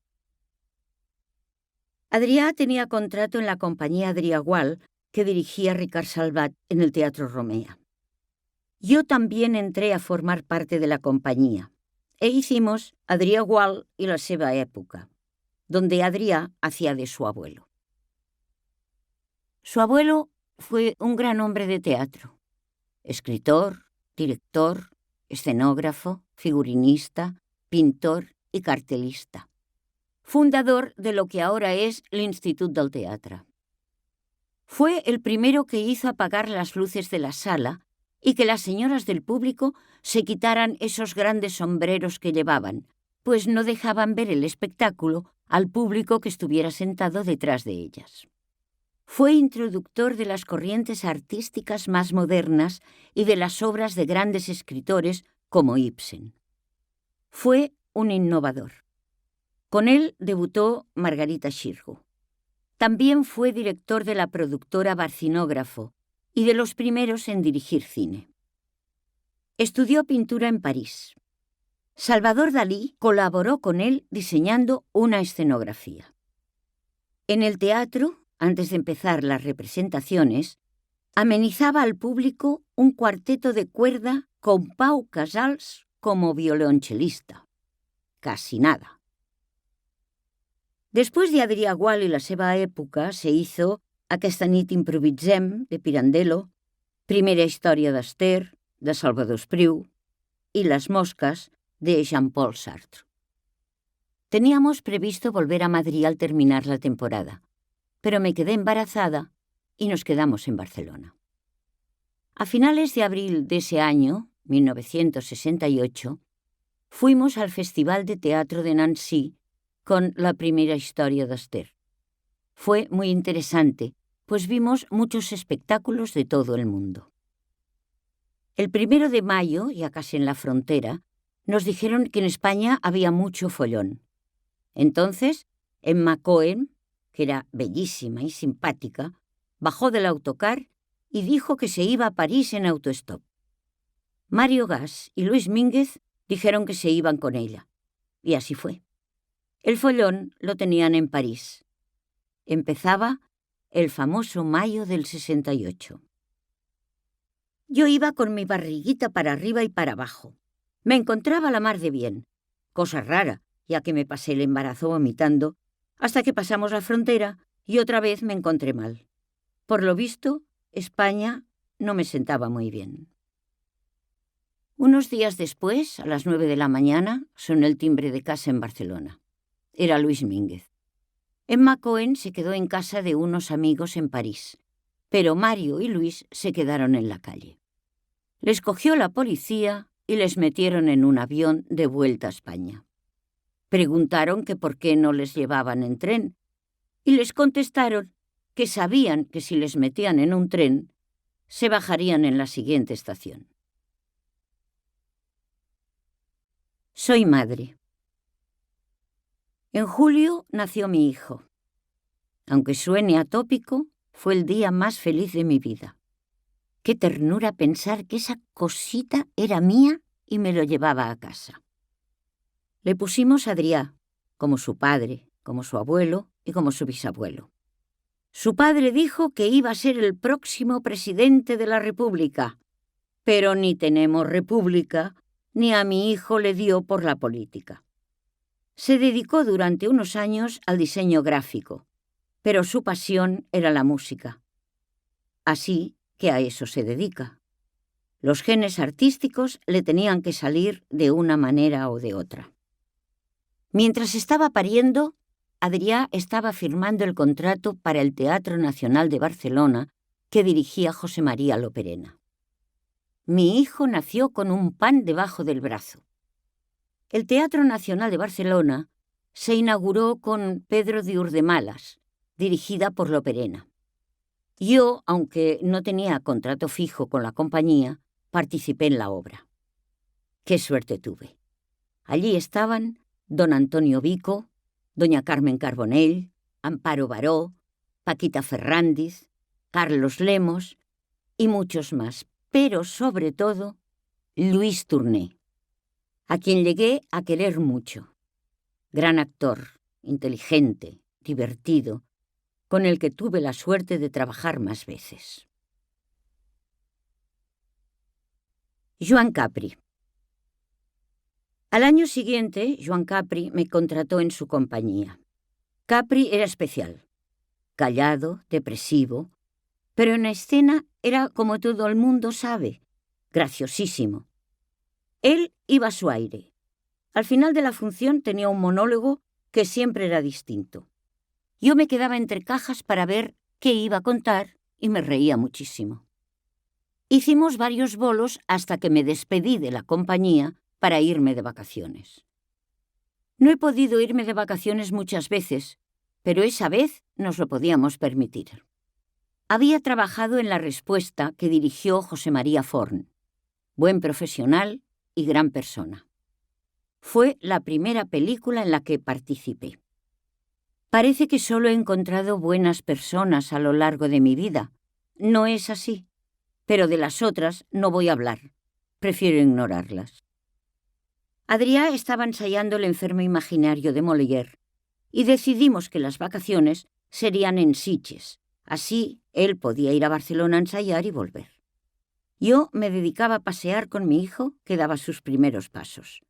Adrià tenía contrato en la compañía Adrià Gual, que dirigía Ricard Salvat en el Teatro Romea. yo también entré a formar parte de la compañía e hicimos Adrià Gual y la seva època, donde Adrià hacía de su abuelo. Su abuelo fue un gran hombre de teatro, escritor, director, escenógrafo, figurinista, pintor y cartelista, fundador de lo que ahora es l'Institut del Teatre. Fue el primero que hizo apagar las luces de la sala y que las señoras del público se quitaran esos grandes sombreros que llevaban, pues no dejaban ver el espectáculo al público que estuviera sentado detrás de ellas. Fue introductor de las corrientes artísticas más modernas y de las obras de grandes escritores como Ibsen. Fue un innovador. Con él debutó Margarita Xirgu. También fue director de la productora Barcinógrafo y de los primeros en dirigir cine. Estudió pintura en París. Salvador Dalí colaboró con él diseñando una escenografía. En el teatro, antes de empezar las representaciones, amenizaba al público un cuarteto de cuerda con Pau Casals como violonchelista. Casi nada. Después de Adrià Gual y la seva època, se hizo Aquesta nit improvisem, de Pirandello, Primera història d'Esther, de Salvador Espriu, y Las moscas, de Jean-Paul Sartre. Teníamos previsto volver a Madrid al terminar la temporada, pero me quedé embarazada y nos quedamos en Barcelona. A finales de abril de ese año, 1968, fuimos al Festival de Teatro de Nancy con La primera història d'Esther. Fue muy interesante, pues vimos muchos espectáculos de todo el mundo. El 1 de mayo, ya casi en la frontera, nos dijeron que en España había mucho follón. Entonces, Emma Cohen, que era bellísima y simpática, bajó del autocar y dijo que se iba a París en autostop. Mario Gas y Luis Mínguez dijeron que se iban con ella. Y así fue. El follón lo tenían en París. Empezaba el famoso mayo del 68. Yo iba con mi barriguita para arriba y para abajo. Me encontraba la mar de bien, cosa rara, ya que me pasé el embarazo vomitando, hasta que pasamos la frontera y otra vez me encontré mal. Por lo visto, España no me sentaba muy bien. Unos días después, a las 9 de la mañana, sonó el timbre de casa en Barcelona. Era Luis Mínguez. Emma Cohen se quedó en casa de unos amigos en París, pero Mario y Luis se quedaron en la calle. Les cogió la policía y les metieron en un avión de vuelta a España. Preguntaron que por qué no les llevaban en tren y les contestaron que sabían que si les metían en un tren, se bajarían en la siguiente estación. Soy madre. En julio nació mi hijo. Aunque suene atópico, fue el día más feliz de mi vida. Qué ternura pensar que esa cosita era mía y me lo llevaba a casa. Le pusimos Adrià, como su padre, como su abuelo y como su bisabuelo. Su padre dijo que iba a ser el próximo presidente de la República, pero ni tenemos república, ni a mi hijo le dio por la política. Se dedicó durante unos años al diseño gráfico, pero su pasión era la música. Así que a eso se dedica. Los genes artísticos le tenían que salir de una manera o de otra. Mientras estaba pariendo, Adrià estaba firmando el contrato para el Teatro Nacional de Barcelona que dirigía José María Loperena. Mi hijo nació con un pan debajo del brazo. El Teatro Nacional de Barcelona se inauguró con Pedro de Urdemalas, dirigida por Loperena. Yo, aunque no tenía contrato fijo con la compañía, participé en la obra. ¡Qué suerte tuve! Allí estaban don Antonio Vico, doña Carmen Carbonell, Amparo Baró, Paquita Ferrándiz, Carlos Lemos y muchos más, pero sobre todo Luis Tourné, a quien llegué a querer mucho. Gran actor, inteligente, divertido, con el que tuve la suerte de trabajar más veces. Joan Capri. Al año siguiente, Joan Capri me contrató en su compañía. Capri era especial, callado, depresivo, pero en escena era, como todo el mundo sabe, graciosísimo. Él iba a su aire. Al final de la función tenía un monólogo que siempre era distinto. Yo me quedaba entre cajas para ver qué iba a contar y me reía muchísimo. Hicimos varios bolos hasta que me despedí de la compañía para irme de vacaciones. No he podido irme de vacaciones muchas veces, pero esa vez nos lo podíamos permitir. Había trabajado en La Respuesta que dirigió José María Forn, buen profesional y gran persona. Fue la primera película en la que participé. Parece que solo he encontrado buenas personas a lo largo de mi vida. No es así, pero de las otras no voy a hablar. Prefiero ignorarlas. Adrià estaba ensayando El enfermo imaginario de Molière y decidimos que las vacaciones serían en Sitges. Así él podía ir a Barcelona a ensayar y volver. Yo me dedicaba a pasear con mi hijo, que daba sus primeros pasos.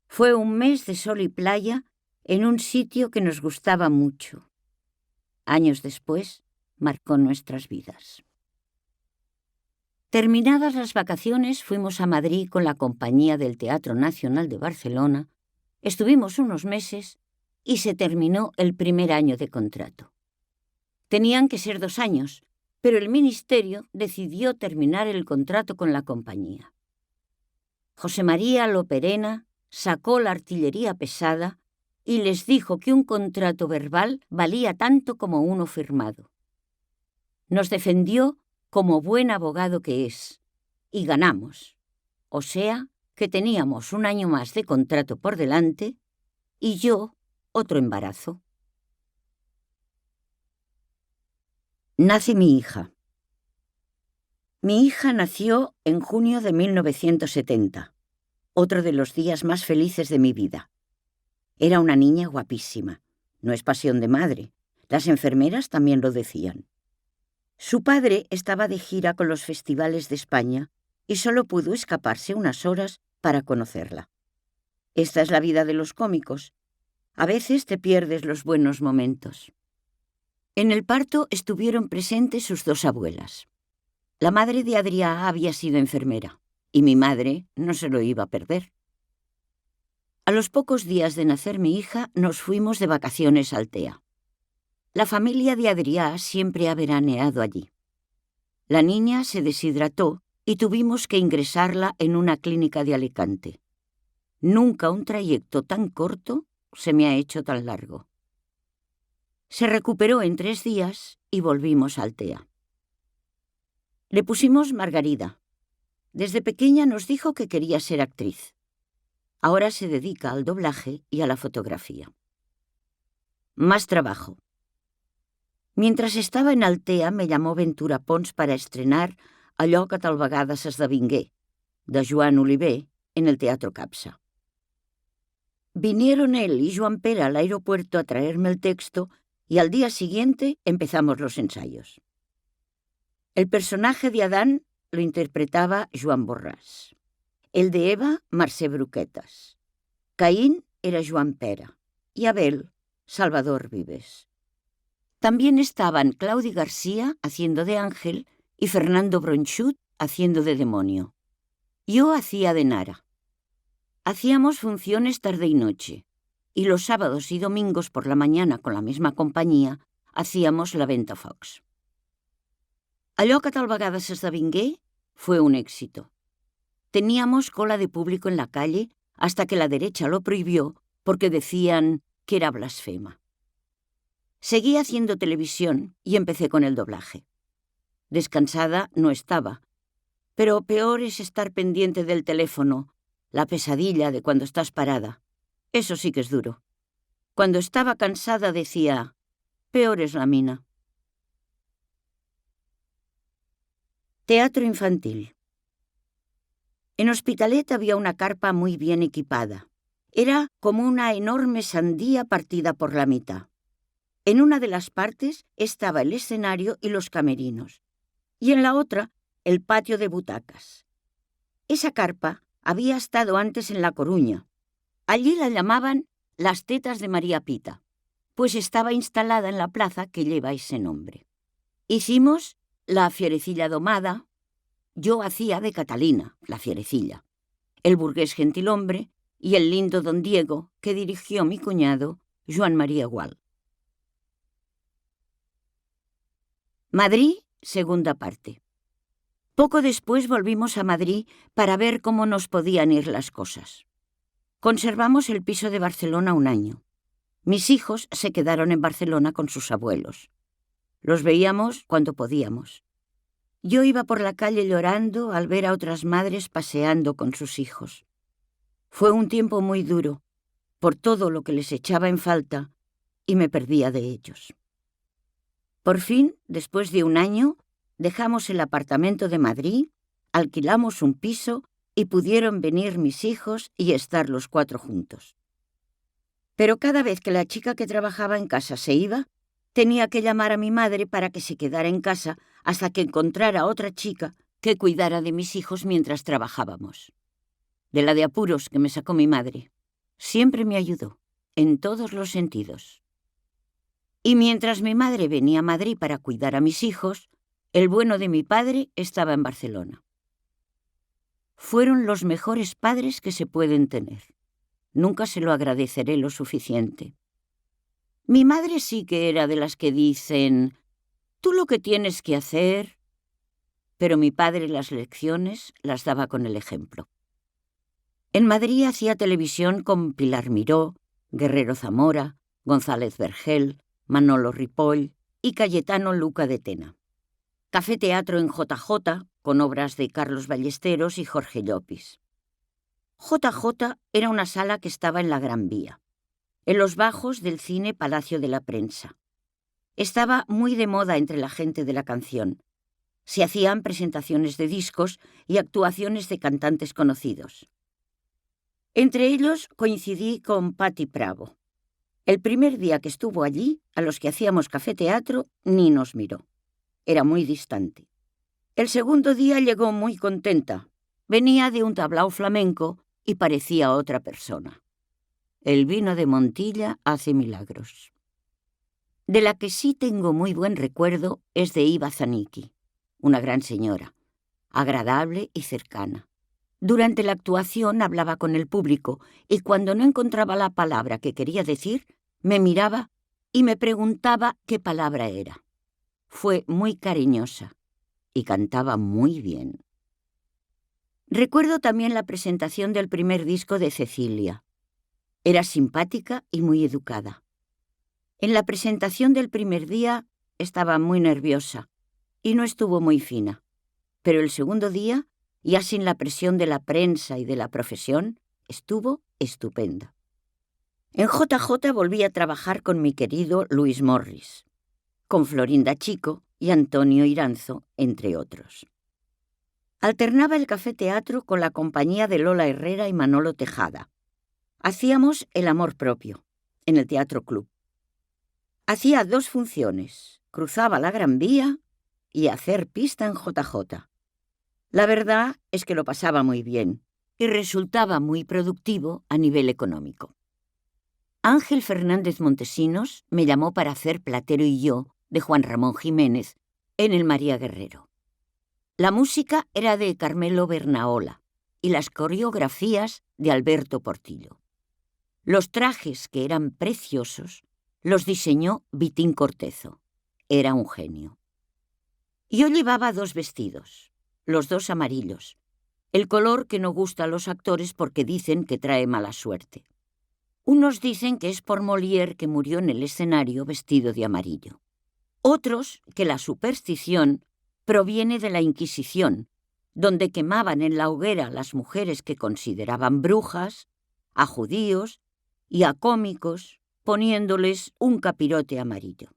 Fue un mes de sol y playa en un sitio que nos gustaba mucho. Años después, marcó nuestras vidas. Terminadas las vacaciones, fuimos a Madrid con la compañía del Teatro Nacional de Barcelona, estuvimos unos meses y se terminó el primer año de contrato. Tenían que ser 2 años, pero el Ministerio decidió terminar el contrato con la compañía. José María Loperena sacó la artillería pesada y les dijo que un contrato verbal valía tanto como uno firmado. Nos defendió como buen abogado que es, y ganamos. O sea, que teníamos 1 año más de contrato por delante y yo otro embarazo. Nace mi hija. Mi hija nació en junio de 1970, otro de los días más felices de mi vida. Era una niña guapísima. No es pasión de madre. Las enfermeras también lo decían. Su padre estaba de gira con los festivales de España y solo pudo escaparse unas horas para conocerla. Esta es la vida de los cómicos. A veces te pierdes los buenos momentos. En el parto estuvieron presentes sus 2 abuelas. La madre de Adrià había sido enfermera y mi madre no se lo iba a perder. A los pocos días de nacer mi hija, nos fuimos de vacaciones a Altea. La familia de Adrià siempre ha veraneado allí. La niña se deshidrató y tuvimos que ingresarla en una clínica de Alicante. Nunca un trayecto tan corto se me ha hecho tan largo. Se recuperó en 3 días y volvimos a Altea. Le pusimos Margarida. Desde pequeña nos dijo que quería ser actriz. Ahora se dedica al doblaje y a la fotografía. Más trabajo. Mientras estava en Altea me llamó Ventura Pons para estrenar Allò que tal vegada s'esdevingué, de Joan Oliver, en el Teatro Capsa. Vinieron él y Joan Pere al aeropuerto a traerme el texto y al día siguiente empezamos los ensayos. El personaje de Adán lo interpretaba Joan Borràs. El de Eva, Mercè Bruquetas. Caín era Joan Pere y Abel, Salvador Vives. También estaban Claudi García haciendo de ángel y Fernando Bronchut haciendo de demonio. Yo hacía de Nara. Hacíamos funciones tarde y noche, y los sábados y domingos por la mañana con la misma compañía hacíamos la Ventafocs. Allò que tal vegada s'esdevingué fue un éxito. Teníamos cola de público en la calle hasta que la derecha lo prohibió porque decían que era blasfema. Seguí haciendo televisión y empecé con el doblaje. Descansada no estaba, pero peor es estar pendiente del teléfono, la pesadilla de cuando estás parada. Eso sí que es duro. Cuando estaba cansada decía, peor es la mina. Teatro infantil. En Hospitalet había una carpa muy bien equipada. Era como una enorme sandía partida por la mitad. En una de las partes estaba el escenario y los camerinos, y en la otra el patio de butacas. Esa carpa había estado antes en La Coruña. Allí la llamaban Las Tetas de María Pita, pues estaba instalada en la plaza que lleva ese nombre. Hicimos la fierecilla domada. Yo hacía de Catalina, la fierecilla, el burgués gentilhombre y el lindo don Diego, que dirigió mi cuñado, Joan María Gual. Madrid, segunda parte. Poco después volvimos a Madrid para ver cómo nos podían ir las cosas. Conservamos el piso de Barcelona un año. Mis hijos se quedaron en Barcelona con sus abuelos. Los veíamos cuando podíamos. Yo iba por la calle llorando al ver a otras madres paseando con sus hijos. Fue un tiempo muy duro, por todo lo que les echaba en falta, y me perdía de ellos. Por fin, después de un año, dejamos el apartamento de Madrid, alquilamos un piso y pudieron venir mis hijos y estar los 4 juntos. Pero cada vez que la chica que trabajaba en casa se iba, tenía que llamar a mi madre para que se quedara en casa hasta que encontrara otra chica que cuidara de mis hijos mientras trabajábamos. De la de apuros que me sacó mi madre. Siempre me ayudó, en todos los sentidos. Y mientras mi madre venía a Madrid para cuidar a mis hijos, el bueno de mi padre estaba en Barcelona. Fueron los mejores padres que se pueden tener. Nunca se lo agradeceré lo suficiente. Mi madre sí que era de las que dicen, tú lo que tienes que hacer, pero mi padre las lecciones las daba con el ejemplo. En Madrid hacía televisión con Pilar Miró, Guerrero Zamora, González Vergel, Manolo Ripoll y Cayetano Luca de Tena. Café Teatro en JJ, con obras de Carlos Ballesteros y Jorge Llopis. JJ era una sala que estaba en la Gran Vía, en los bajos del cine Palacio de la Prensa. Estaba muy de moda entre la gente de la canción. Se hacían presentaciones de discos y actuaciones de cantantes conocidos. Entre ellos coincidí con Patti Pravo. El primer día que estuvo allí, a los que hacíamos Café Teatro, ni nos miró. Era muy distante. El segundo día llegó muy contenta. Venía de un tablao flamenco y parecía otra persona. El vino de Montilla hace milagros. De la que sí tengo muy buen recuerdo es de Iva Zanicki, una gran señora, agradable y cercana. Durante la actuación hablaba con el público y cuando no encontraba la palabra que quería decir, me miraba y me preguntaba qué palabra era. Fue muy cariñosa y cantaba muy bien. Recuerdo también la presentación del primer disco de Cecilia. Era simpática y muy educada. En la presentación del primer día estaba muy nerviosa y no estuvo muy fina, pero el segundo día, ya sin la presión de la prensa y de la profesión, estuvo estupenda. En JJ volví a trabajar con mi querido Luis Morris, con Florinda Chico y Antonio Iranzo, entre otros. Alternaba el Café Teatro con la compañía de Lola Herrera y Manolo Tejada. Hacíamos El amor propio, en el Teatro Club. Hacía 2 funciones, cruzaba la Gran Vía y hacer pista en JJ. La verdad es que lo pasaba muy bien y resultaba muy productivo a nivel económico. Ángel Fernández Montesinos me llamó para hacer Platero y yo, de Juan Ramón Jiménez, en el María Guerrero. La música era de Carmelo Bernaola y las coreografías de Alberto Portillo. Los trajes, que eran preciosos, los diseñó Vitín Cortezo. Era un genio. Yo llevaba 2 vestidos, los 2 amarillos, el color que no gusta a los actores porque dicen que trae mala suerte. Unos dicen que es por Molière, que murió en el escenario vestido de amarillo. Otros que la superstición proviene de la Inquisición, donde quemaban en la hoguera a las mujeres que consideraban brujas, a judíos y a cómicos, poniéndoles un capirote amarillo.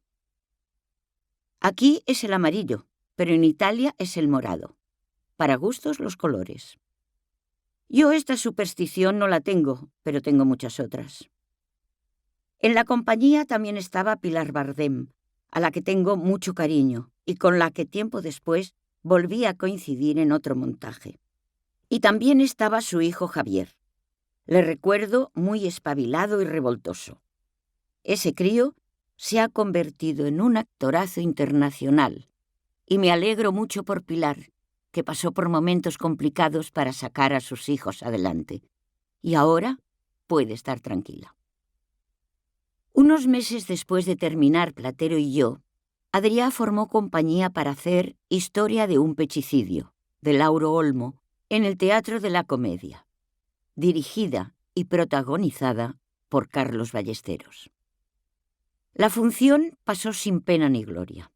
Aquí es el amarillo, pero en Italia es el morado. Para gustos los colores. Yo esta superstición no la tengo, pero tengo muchas otras. En la compañía también estaba Pilar Bardem, a la que tengo mucho cariño y con la que tiempo después volví a coincidir en otro montaje. Y también estaba su hijo Javier. Le recuerdo muy espabilado y revoltoso. Ese crío se ha convertido en un actorazo internacional y me alegro mucho por Pilar, que pasó por momentos complicados para sacar a sus hijos adelante. Y ahora puede estar tranquila. Unos meses después de terminar Platero y yo, Adrià formó compañía para hacer Historia de un pechicidio, de Lauro Olmo, en el Teatro de la Comedia, dirigida y protagonizada por Carlos Ballesteros. La función pasó sin pena ni gloria.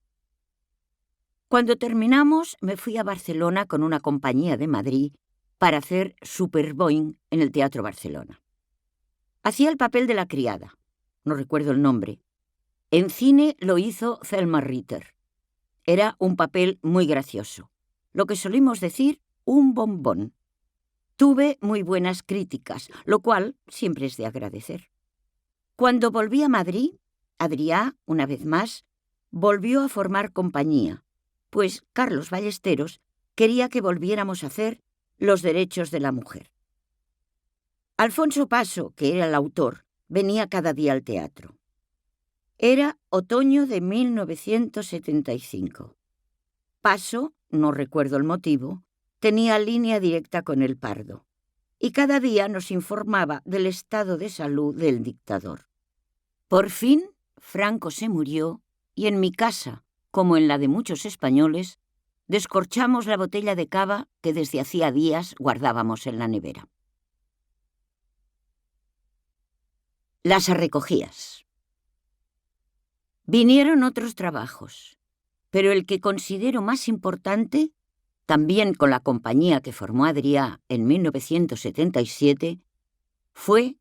Cuando terminamos, me fui a Barcelona con una compañía de Madrid para hacer Superboing en el Teatro Barcelona. Hacía el papel de la criada, no recuerdo el nombre. En cine lo hizo Thelma Ritter. Era un papel muy gracioso, lo que solimos decir un bombón. Tuve muy buenas críticas, lo cual siempre es de agradecer. Cuando volví a Madrid, Adrià, una vez más, volvió a formar compañía, pues Carlos Ballesteros quería que volviéramos a hacer Los derechos de la mujer. Alfonso Paso, que era el autor, venía cada día al teatro. Era otoño de 1975. Paso, no recuerdo el motivo, tenía línea directa con el Pardo, y cada día nos informaba del estado de salud del dictador. Por fin, Franco se murió y en mi casa, como en la de muchos españoles, descorchamos la botella de cava que desde hacía días guardábamos en la nevera. Las recogías. Vinieron otros trabajos, pero el que considero más importante, también con la compañía que formó Adrià en 1977, fue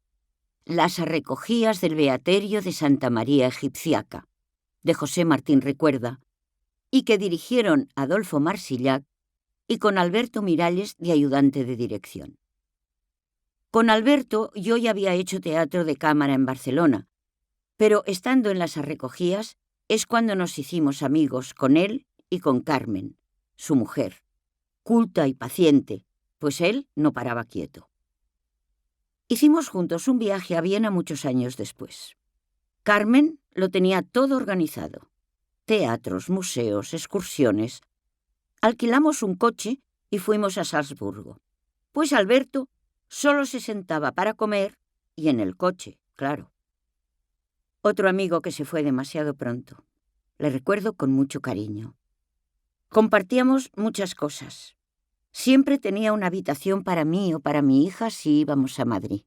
Las recogías del Beaterio de Santa María Egipciaca, de José Martín Recuerda, y que dirigieron Adolfo Marsillac y con Alberto Miralles de ayudante de dirección. Con Alberto yo ya había hecho teatro de cámara en Barcelona, pero estando en las recogías es cuando nos hicimos amigos con él y con Carmen, su mujer, culta y paciente, pues él no paraba quieto. Hicimos juntos un viaje a Viena muchos años después. Carmen lo tenía todo organizado. Teatros, museos, excursiones. Alquilamos un coche y fuimos a Salzburgo. Pues Alberto solo se sentaba para comer y en el coche, claro. Otro amigo que se fue demasiado pronto. Le recuerdo con mucho cariño. Compartíamos muchas cosas. Siempre tenía una habitación para mí o para mi hija si íbamos a Madrid.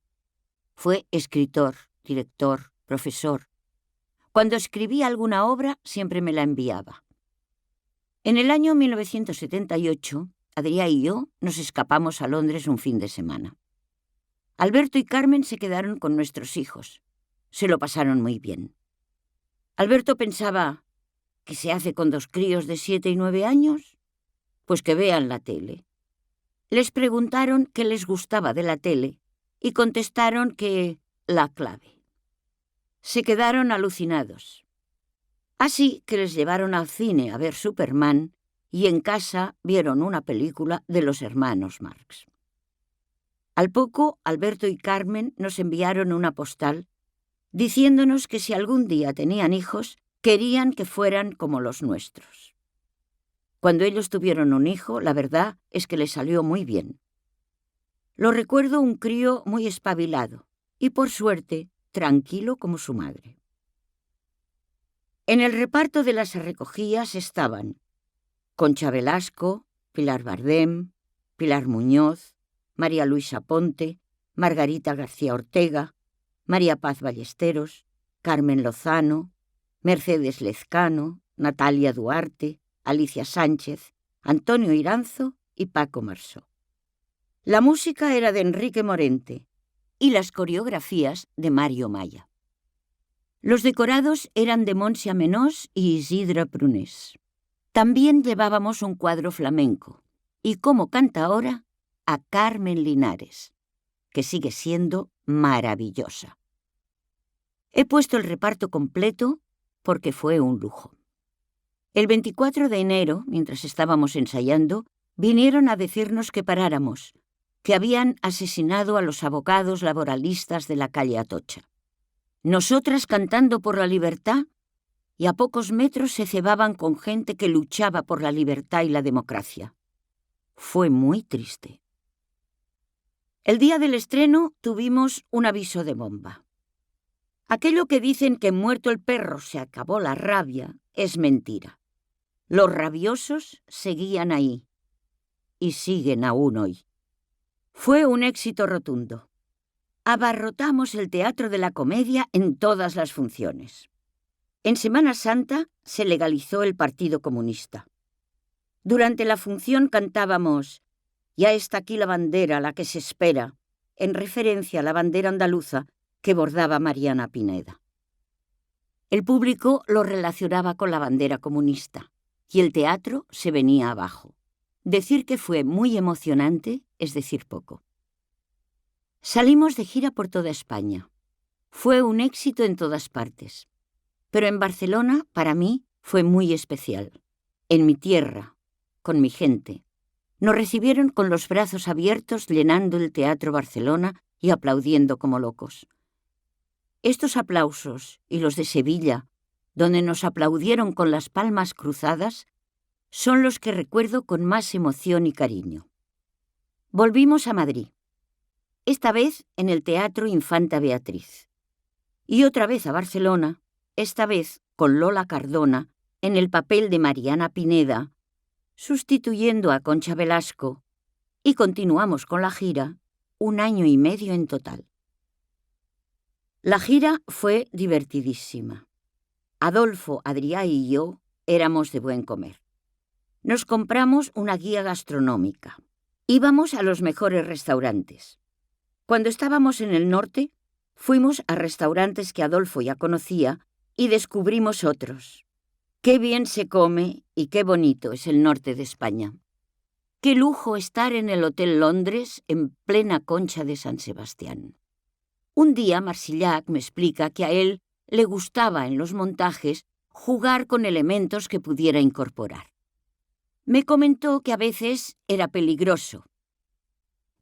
Fue escritor, director, profesor. Cuando escribía alguna obra, siempre me la enviaba. En el año 1978, Adrià y yo nos escapamos a Londres un fin de semana. Alberto y Carmen se quedaron con nuestros hijos. Se lo pasaron muy bien. Alberto pensaba, ¿qué se hace con 2 críos de 7 y 9 años? Pues que vean la tele. Les preguntaron qué les gustaba de la tele y contestaron que la clave. Se quedaron alucinados. Así que les llevaron al cine a ver Superman y en casa vieron una película de los hermanos Marx. Al poco, Alberto y Carmen nos enviaron una postal diciéndonos que si algún día tenían hijos, querían que fueran como los nuestros. Cuando ellos tuvieron un hijo, la verdad es que les salió muy bien. Lo recuerdo un crío muy espabilado y, por suerte, tranquilo como su madre. En el reparto de las recogías estaban Concha Velasco, Pilar Bardem, Pilar Muñoz, María Luisa Ponte, Margarita García Ortega, María Paz Ballesteros, Carmen Lozano, Mercedes Lezcano, Natalia Duarte, Alicia Sánchez, Antonio Iranzo y Paco Marsó. La música era de Enrique Morente y las coreografías de Mario Maya. Los decorados eran de Montse Amenós y Isidre Prunés. También llevábamos un cuadro flamenco y como cantaora a Carmen Linares, que sigue siendo maravillosa. He puesto el reparto completo porque fue un lujo. El 24 de enero, mientras estábamos ensayando, vinieron a decirnos que paráramos, que habían asesinado a los abogados laboralistas de la calle Atocha. Nosotras cantando por la libertad, y a pocos metros se cebaban con gente que luchaba por la libertad y la democracia. Fue muy triste. El día del estreno tuvimos un aviso de bomba. Aquello que dicen que muerto el perro se acabó la rabia es mentira. Los rabiosos seguían ahí y siguen aún hoy. Fue un éxito rotundo. Abarrotamos el Teatro de la Comedia en todas las funciones. En Semana Santa se legalizó el Partido Comunista. Durante la función cantábamos «Ya está aquí la bandera, la que se espera», en referencia a la bandera andaluza que bordaba Mariana Pineda. El público lo relacionaba con la bandera comunista y el teatro se venía abajo. Decir que fue muy emocionante es decir poco. Salimos de gira por toda España. Fue un éxito en todas partes. Pero en Barcelona, para mí, fue muy especial. En mi tierra, con mi gente. Nos recibieron con los brazos abiertos, llenando el Teatro Barcelona y aplaudiendo como locos. Estos aplausos y los de Sevilla, donde nos aplaudieron con las palmas cruzadas, son los que recuerdo con más emoción y cariño. Volvimos a Madrid, esta vez en el Teatro Infanta Beatriz, y otra vez a Barcelona, esta vez con Lola Cardona en el papel de Mariana Pineda, sustituyendo a Concha Velasco, y continuamos con la gira 1 año y medio en total. La gira fue divertidísima. Adolfo, Adrià y yo éramos de buen comer. Nos compramos una guía gastronómica. Íbamos a los mejores restaurantes. Cuando estábamos en el norte, fuimos a restaurantes que Adolfo ya conocía y descubrimos otros. Qué bien se come y qué bonito es el norte de España. Qué lujo estar en el Hotel Londres en plena Concha de San Sebastián. Un día Marsillac me explica que a él le gustaba en los montajes jugar con elementos que pudiera incorporar. Me comentó que a veces era peligroso.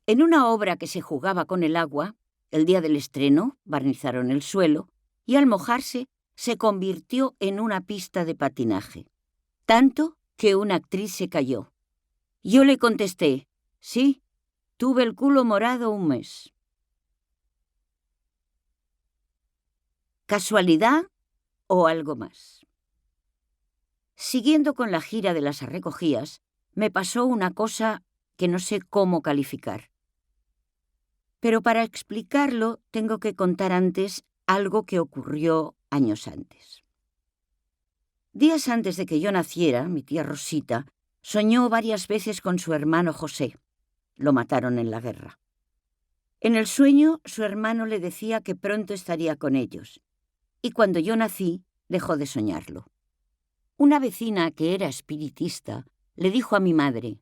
En una obra que se jugaba con el agua, el día del estreno barnizaron el suelo y al mojarse se convirtió en una pista de patinaje, tanto que una actriz se cayó. Yo le contesté, sí, tuve el culo morado 1 mes. ¿Casualidad o algo más? Siguiendo con la gira de las recogías, me pasó una cosa que no sé cómo calificar. Pero para explicarlo tengo que contar antes algo que ocurrió años antes. Días antes de que yo naciera, mi tía Rosita soñó varias veces con su hermano José. Lo mataron en la guerra. En el sueño, su hermano le decía que pronto estaría con ellos, y cuando yo nací, dejó de soñarlo. Una vecina que era espiritista le dijo a mi madre,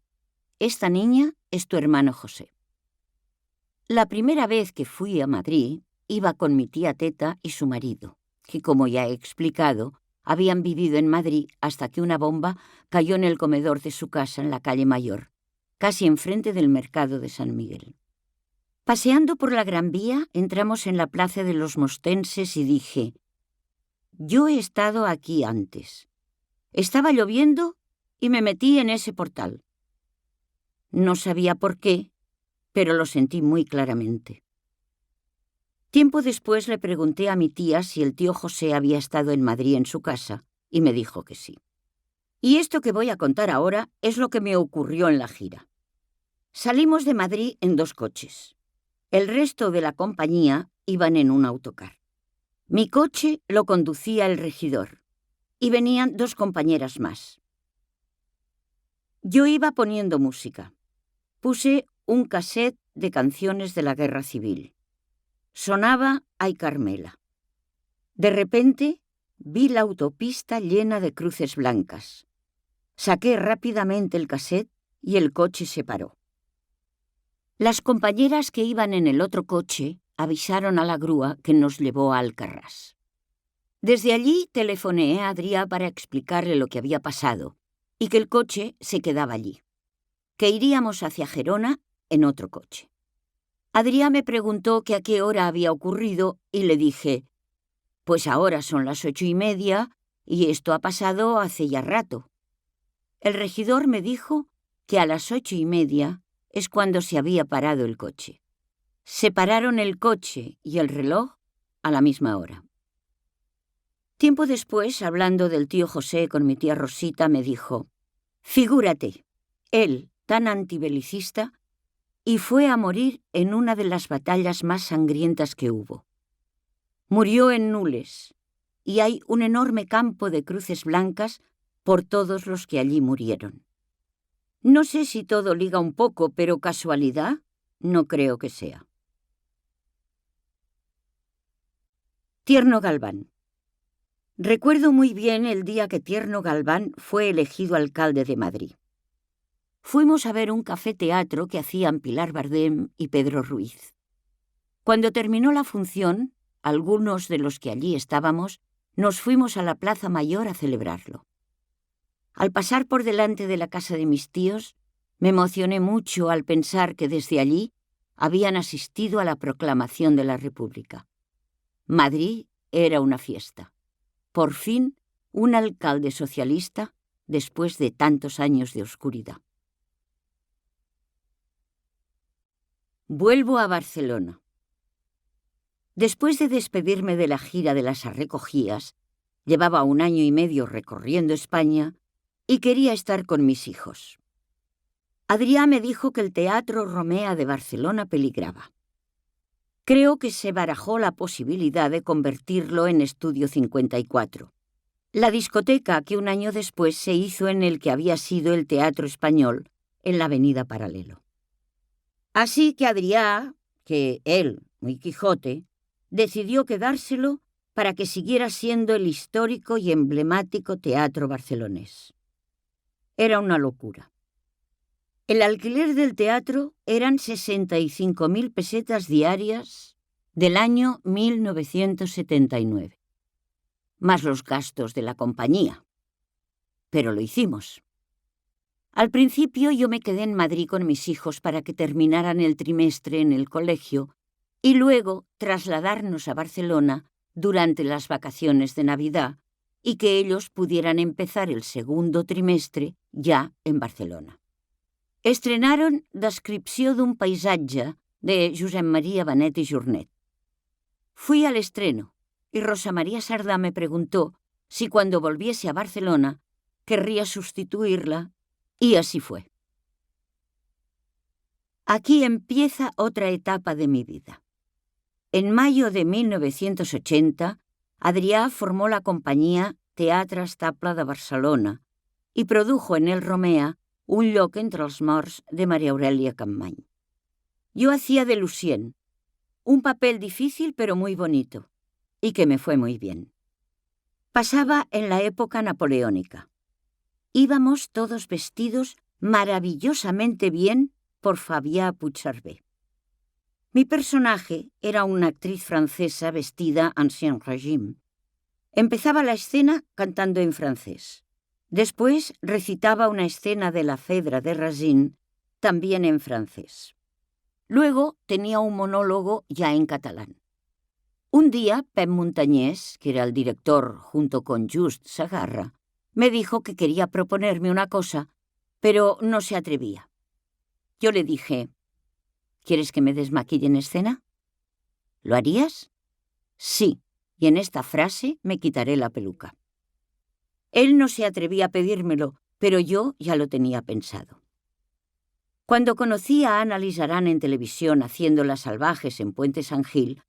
«Esta niña es tu hermano José». La primera vez que fui a Madrid, iba con mi tía Teta y su marido, que, como ya he explicado, habían vivido en Madrid hasta que una bomba cayó en el comedor de su casa en la calle Mayor, casi enfrente del mercado de San Miguel. Paseando por la Gran Vía, entramos en la Plaza de los Mostenses y dije, «Yo he estado aquí antes. Estaba lloviendo y me metí en ese portal». No sabía por qué, pero lo sentí muy claramente. Tiempo después le pregunté a mi tía si el tío José había estado en Madrid en su casa, y me dijo que sí. Y esto que voy a contar ahora es lo que me ocurrió en la gira. Salimos de Madrid en 2 coches. El resto de la compañía iban en un autocar. Mi coche lo conducía el regidor, y venían 2 compañeras más. Yo iba poniendo música. Puse un cassette de canciones de la Guerra Civil. Sonaba Ay Carmela. De repente vi la autopista llena de cruces blancas. Saqué rápidamente el cassette y el coche se paró. Las compañeras que iban en el otro coche avisaron a la grúa que nos llevó a Alcarrás. Desde allí telefoneé a Adrià para explicarle lo que había pasado y que el coche se quedaba allí, que iríamos hacia Gerona en otro coche. Adrià me preguntó que a qué hora había ocurrido y le dije, pues ahora son las 8:30 y esto ha pasado hace ya rato. El regidor me dijo que a las 8:30 es cuando se había parado el coche. Se pararon el coche y el reloj a la misma hora. Tiempo después, hablando del tío José con mi tía Rosita, me dijo, figúrate, él, tan antibelicista, y fue a morir en una de las batallas más sangrientas que hubo. Murió en Nules, y hay un enorme campo de cruces blancas por todos los que allí murieron. No sé si todo liga un poco, pero casualidad no creo que sea. Tierno Galván. Recuerdo muy bien el día que Tierno Galván fue elegido alcalde de Madrid. Fuimos a ver un café-teatro que hacían Pilar Bardem y Pedro Ruiz. Cuando terminó la función, algunos de los que allí estábamos nos fuimos a la Plaza Mayor a celebrarlo. Al pasar por delante de la casa de mis tíos, me emocioné mucho al pensar que desde allí habían asistido a la proclamación de la República. Madrid era una fiesta. Por fin, un alcalde socialista después de tantos años de oscuridad. Vuelvo a Barcelona. Después de despedirme de la gira de las Arrecogías, llevaba 1 año y medio recorriendo España y quería estar con mis hijos. Adrià me dijo que el Teatro Romea de Barcelona peligraba. Creo que se barajó la posibilidad de convertirlo en Estudio 54, la discoteca que 1 año después se hizo en el que había sido el Teatro Español, en la Avenida Paralelo. Así que Adrià, que él, muy Quijote, decidió quedárselo para que siguiera siendo el histórico y emblemático teatro barcelonés. Era una locura. El alquiler del teatro eran 65.000 pesetas diarias del año 1979, más los gastos de la compañía. Pero lo hicimos. Al principio yo me quedé en Madrid con mis hijos para que terminaran el trimestre en el colegio y luego trasladarnos a Barcelona durante las vacaciones de Navidad y que ellos pudieran empezar el segundo trimestre ya en Barcelona. Estrenaron Descripció d'un paisatge de Josep Maria Benet i Jornet. Fui al estreno y Rosa María Sardá me preguntó si cuando volviese a Barcelona querría sustituirla y así fue. Aquí empieza otra etapa de mi vida. En mayo de 1980, Adrià formó la compañía Teatre Estable de Barcelona y produjo en el Romea Un lloc entre els morts de María Aurelia Capmany. Yo hacía de Lucien, un papel difícil pero muy bonito, y que me fue muy bien. Pasaba en la época napoleónica. Íbamos todos vestidos maravillosamente bien por Fabià Puigserver. Mi personaje era una actriz francesa vestida Ancien Régime. Empezaba la escena cantando en francés. Después recitaba una escena de la Fedra de Racine, también en francés. Luego tenía un monólogo ya en catalán. Un día, Pep Montañés, que era el director junto con Just Sagarra, me dijo que quería proponerme una cosa, pero no se atrevía. Yo le dije, ¿quieres que me desmaquille en escena? ¿Lo harías? Sí, y en esta frase me quitaré la peluca. Él no se atrevía a pedírmelo, pero yo ya lo tenía pensado. Cuando conocí a Ana Lisarán en televisión haciendo Las Salvajes en Puente San Gil,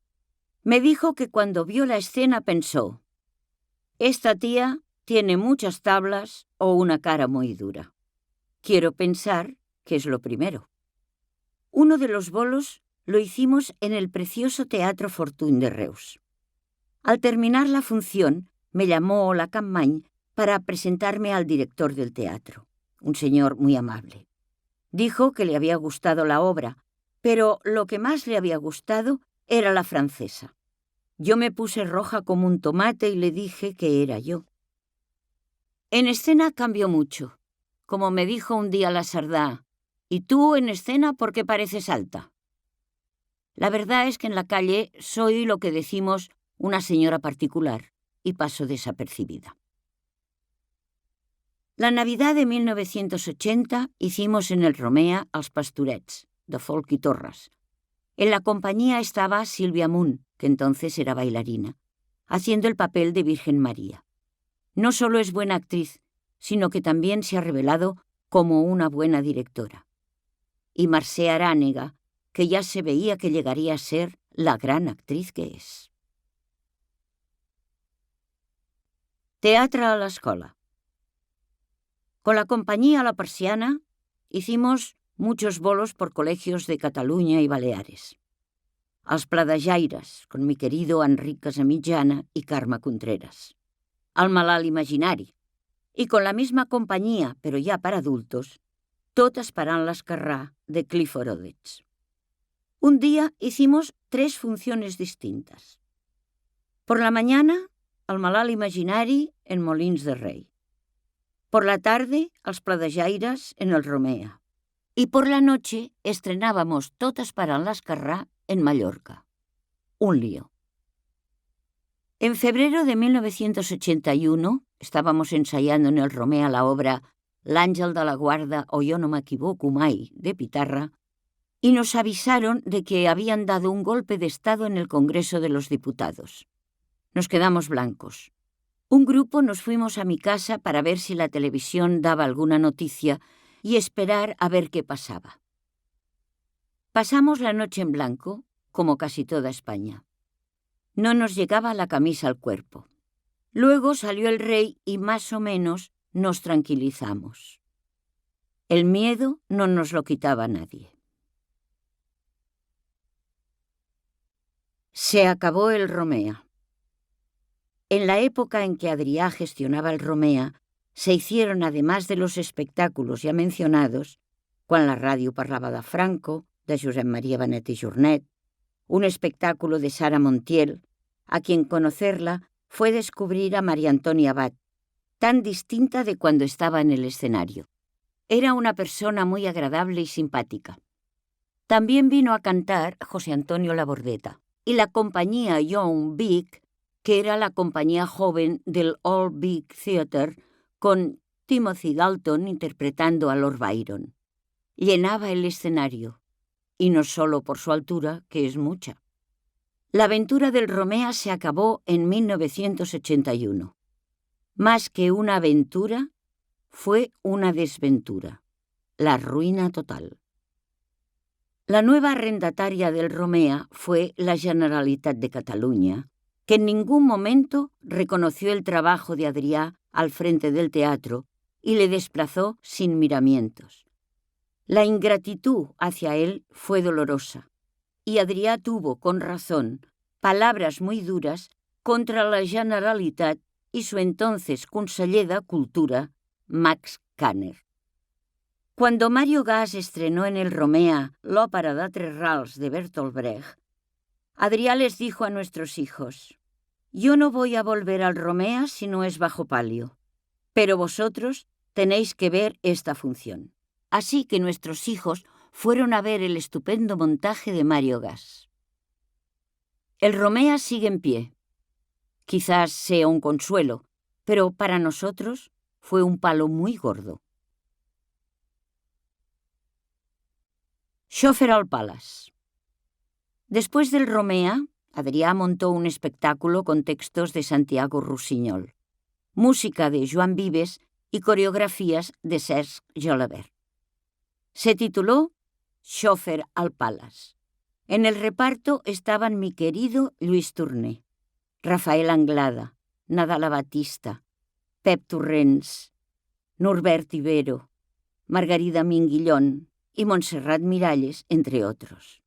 me dijo que cuando vio la escena pensó, esta tía tiene muchas tablas o una cara muy dura. Quiero pensar que es lo primero. Uno de los bolos lo hicimos en el precioso Teatro Fortuny de Reus. Al terminar la función, me llamó la Capmany para presentarme al director del teatro, un señor muy amable. Dijo que le había gustado la obra, pero lo que más le había gustado era la francesa. Yo me puse roja como un tomate y le dije que era yo. En escena cambió mucho. Como me dijo un día la Sardá, ¿y tú en escena por qué pareces alta? La verdad es que en la calle soy lo que decimos una señora particular y paso desapercibida. La Navidad de 1980 hicimos en el Romea als Pastorets, de Folk y Torres. En la compañía estaba Silvia Moon, que entonces era bailarina, haciendo el papel de Virgen María. No solo es buena actriz, sino que también se ha revelado como una buena directora. Y Mercè Arànega, que ya se veía que llegaría a ser la gran actriz que es. Teatre a l'escola. Con la compañía La Persiana hicimos muchos bolos por colegios de Cataluña y Baleares. Als Pladejaires, con mi querido Enric Casamitjana y Carme Contreras. Al Malalt Imaginari. Y con la misma compañía, pero ya para adultos, Tot esperant l'esquerrà de Clifford Odets. Un día hicimos 3 funciones distintas. Por la mañana, al Malalt Imaginari en Molins de Rei. Por la tarde, als Pladejaires en el Romea. Y por la noche estrenábamos Tot esperant l'esquerrà en Mallorca. Un lío. En febrero de 1981 estábamos ensayando en el Romea la obra L'Àngel de la Guarda o Yo no m'equivoco mai, de Pitarra, y nos avisaron de que habían dado un golpe de Estado en el Congreso de los Diputados. Nos quedamos blancos. Un grupo nos fuimos a mi casa para ver si la televisión daba alguna noticia y esperar a ver qué pasaba. Pasamos la noche en blanco, como casi toda España. No nos llegaba la camisa al cuerpo. Luego salió el rey y más o menos nos tranquilizamos. El miedo no nos lo quitaba nadie. Se acabó el Romea. En la época en que Adrià gestionaba el Romea, se hicieron, además de los espectáculos ya mencionados, Quan la ràdio parlava de Franco, de Josep Maria Benet i Jornet, un espectáculo de Sara Montiel, a quien conocerla fue descubrir a María Antonia Abad, tan distinta de cuando estaba en el escenario. Era una persona muy agradable y simpática. También vino a cantar José Antonio Labordeta y la compañía Young Big, que era la compañía joven del Old Big Theatre, con Timothy Dalton interpretando a Lord Byron. Llenaba el escenario, y no solo por su altura, que es mucha. La aventura del Romea se acabó en 1981. Más que una aventura, fue una desventura, la ruina total. La nueva arrendataria del Romea fue la Generalitat de Cataluña, que en ningún momento reconoció el trabajo de Adrià al frente del teatro y le desplazó sin miramientos. La ingratitud hacia él fue dolorosa, y Adrià tuvo, con razón, palabras muy duras contra la Generalitat y su entonces conseller de Cultura, Max Kanner. Cuando Mario Gas estrenó en el Romea l'òpera de Tres Rals de Bertolt Brecht, Adrià les dijo a nuestros hijos: «Yo no voy a volver al Romea si no es bajo palio, pero vosotros tenéis que ver esta función». Así que nuestros hijos fueron a ver el estupendo montaje de Mario Gas. El Romea sigue en pie. Quizás sea un consuelo, pero para nosotros fue un palo muy gordo. Xófer al Palace. Después del Romea, Adrià montó un espectáculo con textos de Santiago Rusiñol, música de Joan Vives y coreografías de Serge Jolabert. Se tituló Xófer al Palace. En el reparto estaban mi querido Lluís Torné, Rafael Anglada, Nadala Batista, Pep Torrents, Norbert Ibero, Margarida Minguillón y Montserrat Miralles, entre otros.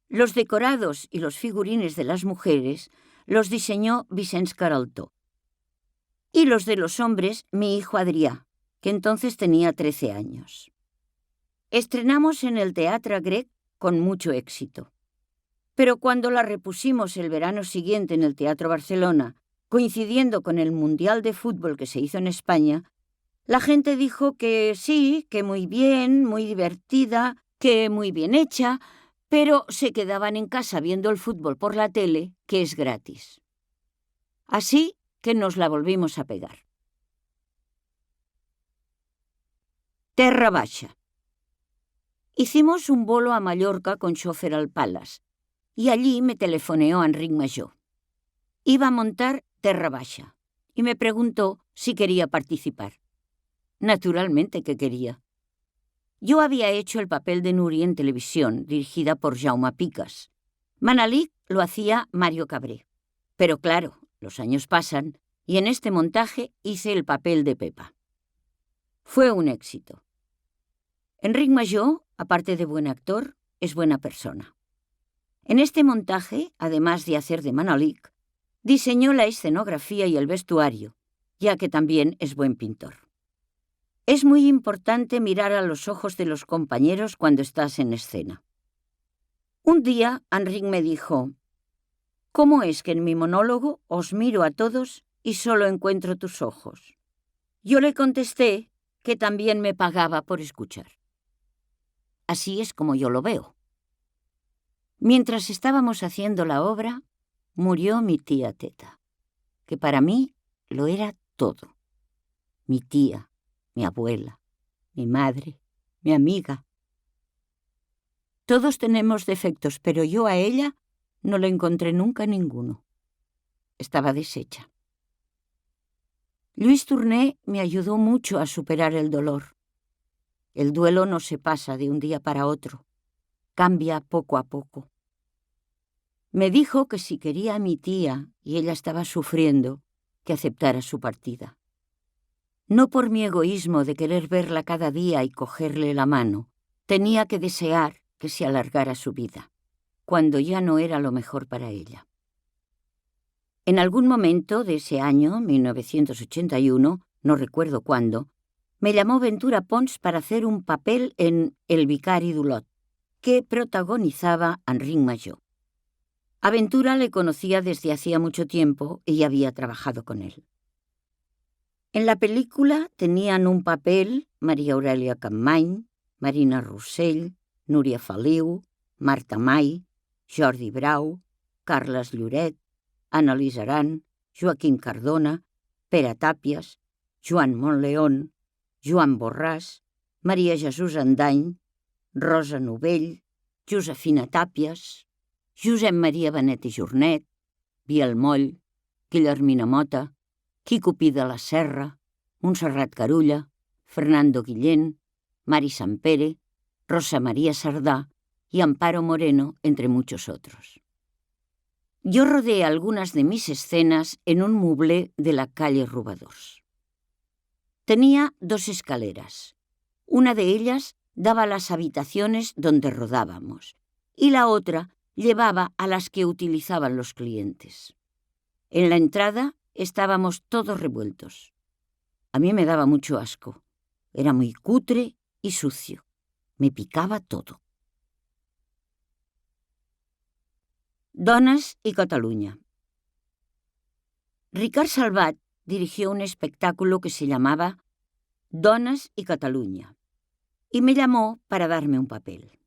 Los decorados y los figurines de las mujeres los diseñó Vicenç Caraltó. Y los de los hombres, mi hijo Adrià, que entonces tenía 13 años. Estrenamos en el Teatre Grec con mucho éxito. Pero cuando la repusimos el verano siguiente en el Teatro Barcelona, coincidiendo con el Mundial de Fútbol que se hizo en España, la gente dijo que sí, que muy bien, muy divertida, que muy bien hecha, pero se quedaban en casa viendo el fútbol por la tele, que es gratis. Así que nos la volvimos a pegar. Terra Baixa. Hicimos un bolo a Mallorca con chofer al Palace y allí me telefoneó Enric Majó. Iba a montar Terra Baixa y me preguntó si quería participar. Naturalmente que quería. Yo había hecho el papel de Nuri en televisión, dirigida por Jaume Picas. Manelic lo hacía Mario Cabré. Pero claro, los años pasan y en este montaje hice el papel de Pepa. Fue un éxito. Enric Majó, aparte de buen actor, es buena persona. En este montaje, además de hacer de Manelic, diseñó la escenografía y el vestuario, ya que también es buen pintor. Es muy importante mirar a los ojos de los compañeros cuando estás en escena. Un día, Enric me dijo: ¿cómo es que en mi monólogo os miro a todos y solo encuentro tus ojos? Yo le contesté que también me pagaba por escuchar. Así es como yo lo veo. Mientras estábamos haciendo la obra, murió mi tía Teta, que para mí lo era todo. Mi tía, mi abuela, mi madre, mi amiga. Todos tenemos defectos, pero yo a ella no le encontré nunca ninguno. Estaba deshecha. Luis Tourné me ayudó mucho a superar el dolor. El duelo no se pasa de un día para otro, cambia poco a poco. Me dijo que si quería a mi tía y ella estaba sufriendo, que aceptara su partida. No por mi egoísmo de querer verla cada día y cogerle la mano, tenía que desear que se alargara su vida, cuando ya no era lo mejor para ella. En algún momento de ese año, 1981, no recuerdo cuándo, me llamó Ventura Pons para hacer un papel en El vicari d'Olot, que protagonizaba Enric Majó. A Ventura le conocía desde hacía mucho tiempo y había trabajado con él. En la película tenían un papel María Aurelia Capmany, Marina Rossell, Núria Feliu, Marta May, Jordi Brau, Carles Lloret, Annalise Aran, Joaquim Cardona, Pere Tàpies, Joan Montleón, Joan Borràs, Maria Jesús Andany, Rosa Novell, Josefina Tàpies, Josep Maria Benet i Jornet, Biel Moll, Guillermina Mota, Quico Pi de la Serra, Montserrat Carulla, Fernando Guillén, Mari Sampere, Rosa María Sardá y Amparo Moreno, entre muchos otros. Yo rodé algunas de mis escenas en un mueble de la calle Rubadors. Tenía 2 escaleras. Una de ellas daba a las habitaciones donde rodábamos y la otra llevaba a las que utilizaban los clientes. En la entrada estábamos todos revueltos. A mí me daba mucho asco. Era muy cutre y sucio. Me picaba todo. Dones y Cataluña. Ricard Salvat dirigió un espectáculo que se llamaba Dones y Cataluña y me llamó para darme un papel.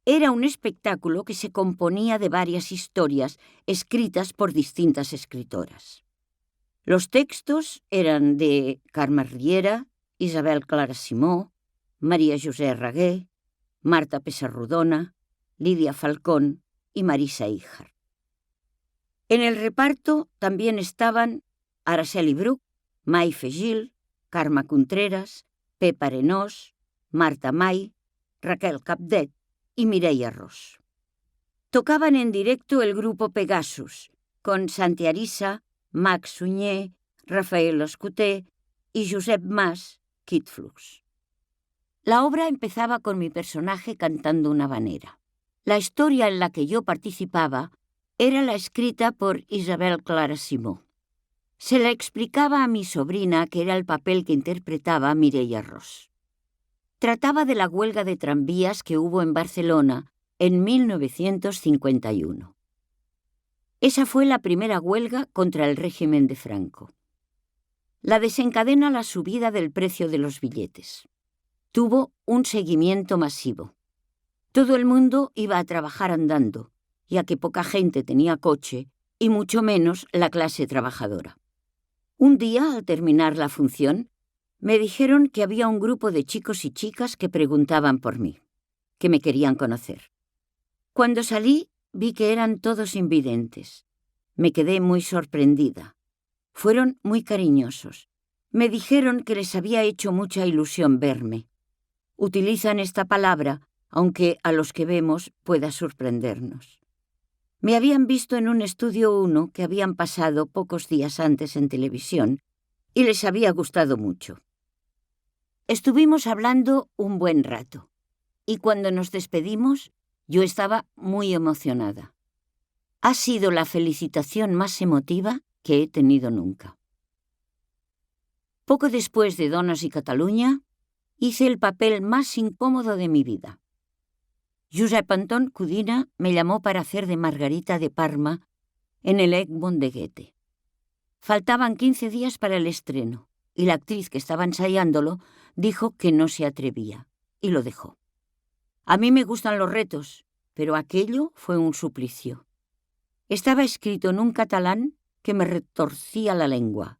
Era un espectáculo que se componía de varias historias escritas por distintas escritoras. Los textos eran de Carme Riera, Isabel Clara Simó, María José Raguer, Marta Pessarrodona, Lidia Falcón y Marisa Híjar. En el reparto también estaban Araceli Bruch, Maife Gil, Carme Contreras, Pepa Arenós, Marta May, Raquel Capdet y Mireia Ros. Tocaban en directo el grupo Pegasus, con Santi Arisa, Max Sunyer, Rafael Escuté y Josep Mas, Kid Flux. La obra empezaba con mi personaje cantando una habanera. La historia en la que yo participaba era la escrita por Isabel Clara Simó. Se la explicaba a mi sobrina, que era el papel que interpretaba Mireia Ros. Trataba de la huelga de tranvías que hubo en Barcelona en 1951. Esa fue la primera huelga contra el régimen de Franco. La desencadena la subida del precio de los billetes. Tuvo un seguimiento masivo. Todo el mundo iba a trabajar andando, ya que poca gente tenía coche y mucho menos la clase trabajadora. Un día, al terminar la función, me dijeron que había un grupo de chicos y chicas que preguntaban por mí, que me querían conocer. Cuando salí, vi que eran todos invidentes. Me quedé muy sorprendida. Fueron muy cariñosos. Me dijeron que les había hecho mucha ilusión verme. Utilizan esta palabra, aunque a los que vemos pueda sorprendernos. Me habían visto en un estudio 1 que habían pasado pocos días antes en televisión y les había gustado mucho. Estuvimos hablando un buen rato y cuando nos despedimos yo estaba muy emocionada. Ha sido la felicitación más emotiva que he tenido nunca. Poco después de Dones i Catalunya, hice el papel más incómodo de mi vida. Josep Anton Codina me llamó para hacer de Margarita de Parma en el Egmont de Goethe. Faltaban 15 días para el estreno y la actriz que estaba ensayándolo dijo que no se atrevía y lo dejó. A mí me gustan los retos, pero aquello fue un suplicio. Estaba escrito en un catalán que me retorcía la lengua.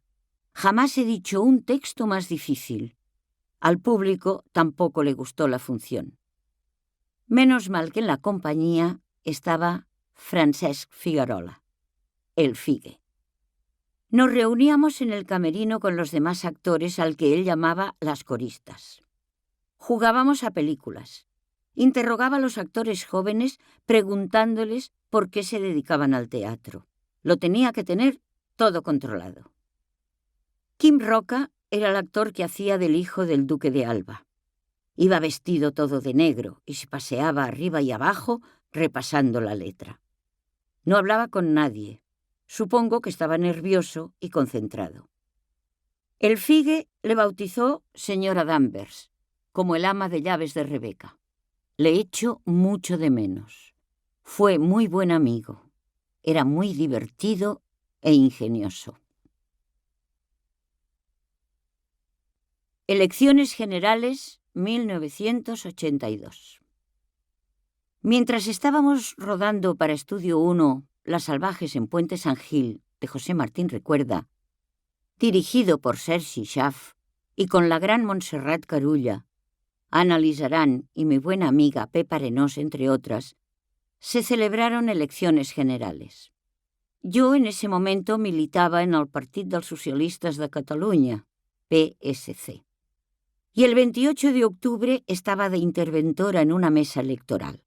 Jamás he dicho un texto más difícil. Al público tampoco le gustó la función. Menos mal que en la compañía estaba Francesc Figuerola, el Figue. Nos reuníamos en el camerino con los demás actores al que él llamaba las coristas. Jugábamos a películas. Interrogaba a los actores jóvenes preguntándoles por qué se dedicaban al teatro. Lo tenía que tener todo controlado. Quim Roca era el actor que hacía del hijo del duque de Alba. Iba vestido todo de negro y se paseaba arriba y abajo repasando la letra. No hablaba con nadie. Supongo que estaba nervioso y concentrado. El Figue le bautizó señora Danvers, como el ama de llaves de Rebeca. Le echo mucho de menos. Fue muy buen amigo. Era muy divertido e ingenioso. Elecciones Generales 1982. Mientras estábamos rodando para Estudio 1 Las Salvajes en Puente San Gil, de José Martín Recuerda, dirigido por Sergi Schaff y con la gran Montserrat Carulla, Ana Lisarán y mi buena amiga Pepa Arenós, entre otras, se celebraron elecciones generales. Jo en ese momento militava en el Partit dels Socialistes de Catalunya, PSC. Y el 28 de octubre estaba de interventora en una mesa electoral.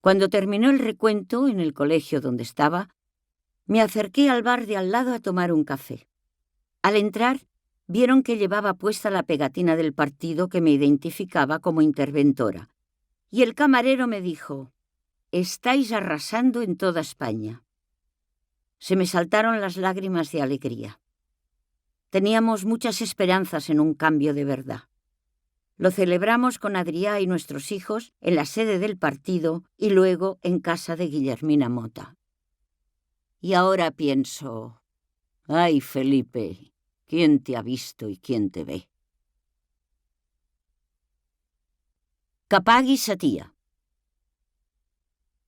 Cuando terminó el recuento en el colegio donde estaba, me acerqué al bar de al lado a tomar un café. Al entrar, vieron que llevaba puesta la pegatina del partido que me identificaba como interventora, y el camarero me dijo: «Estáis arrasando en toda España». Se me saltaron las lágrimas de alegría. Teníamos muchas esperanzas en un cambio de verdad. Lo celebramos con Adrià y nuestros hijos en la sede del partido y luego en casa de Guillermina Mota. Y ahora pienso: «Ay, Felipe, ¿quién te ha visto y quién te ve?». Capagui Satia.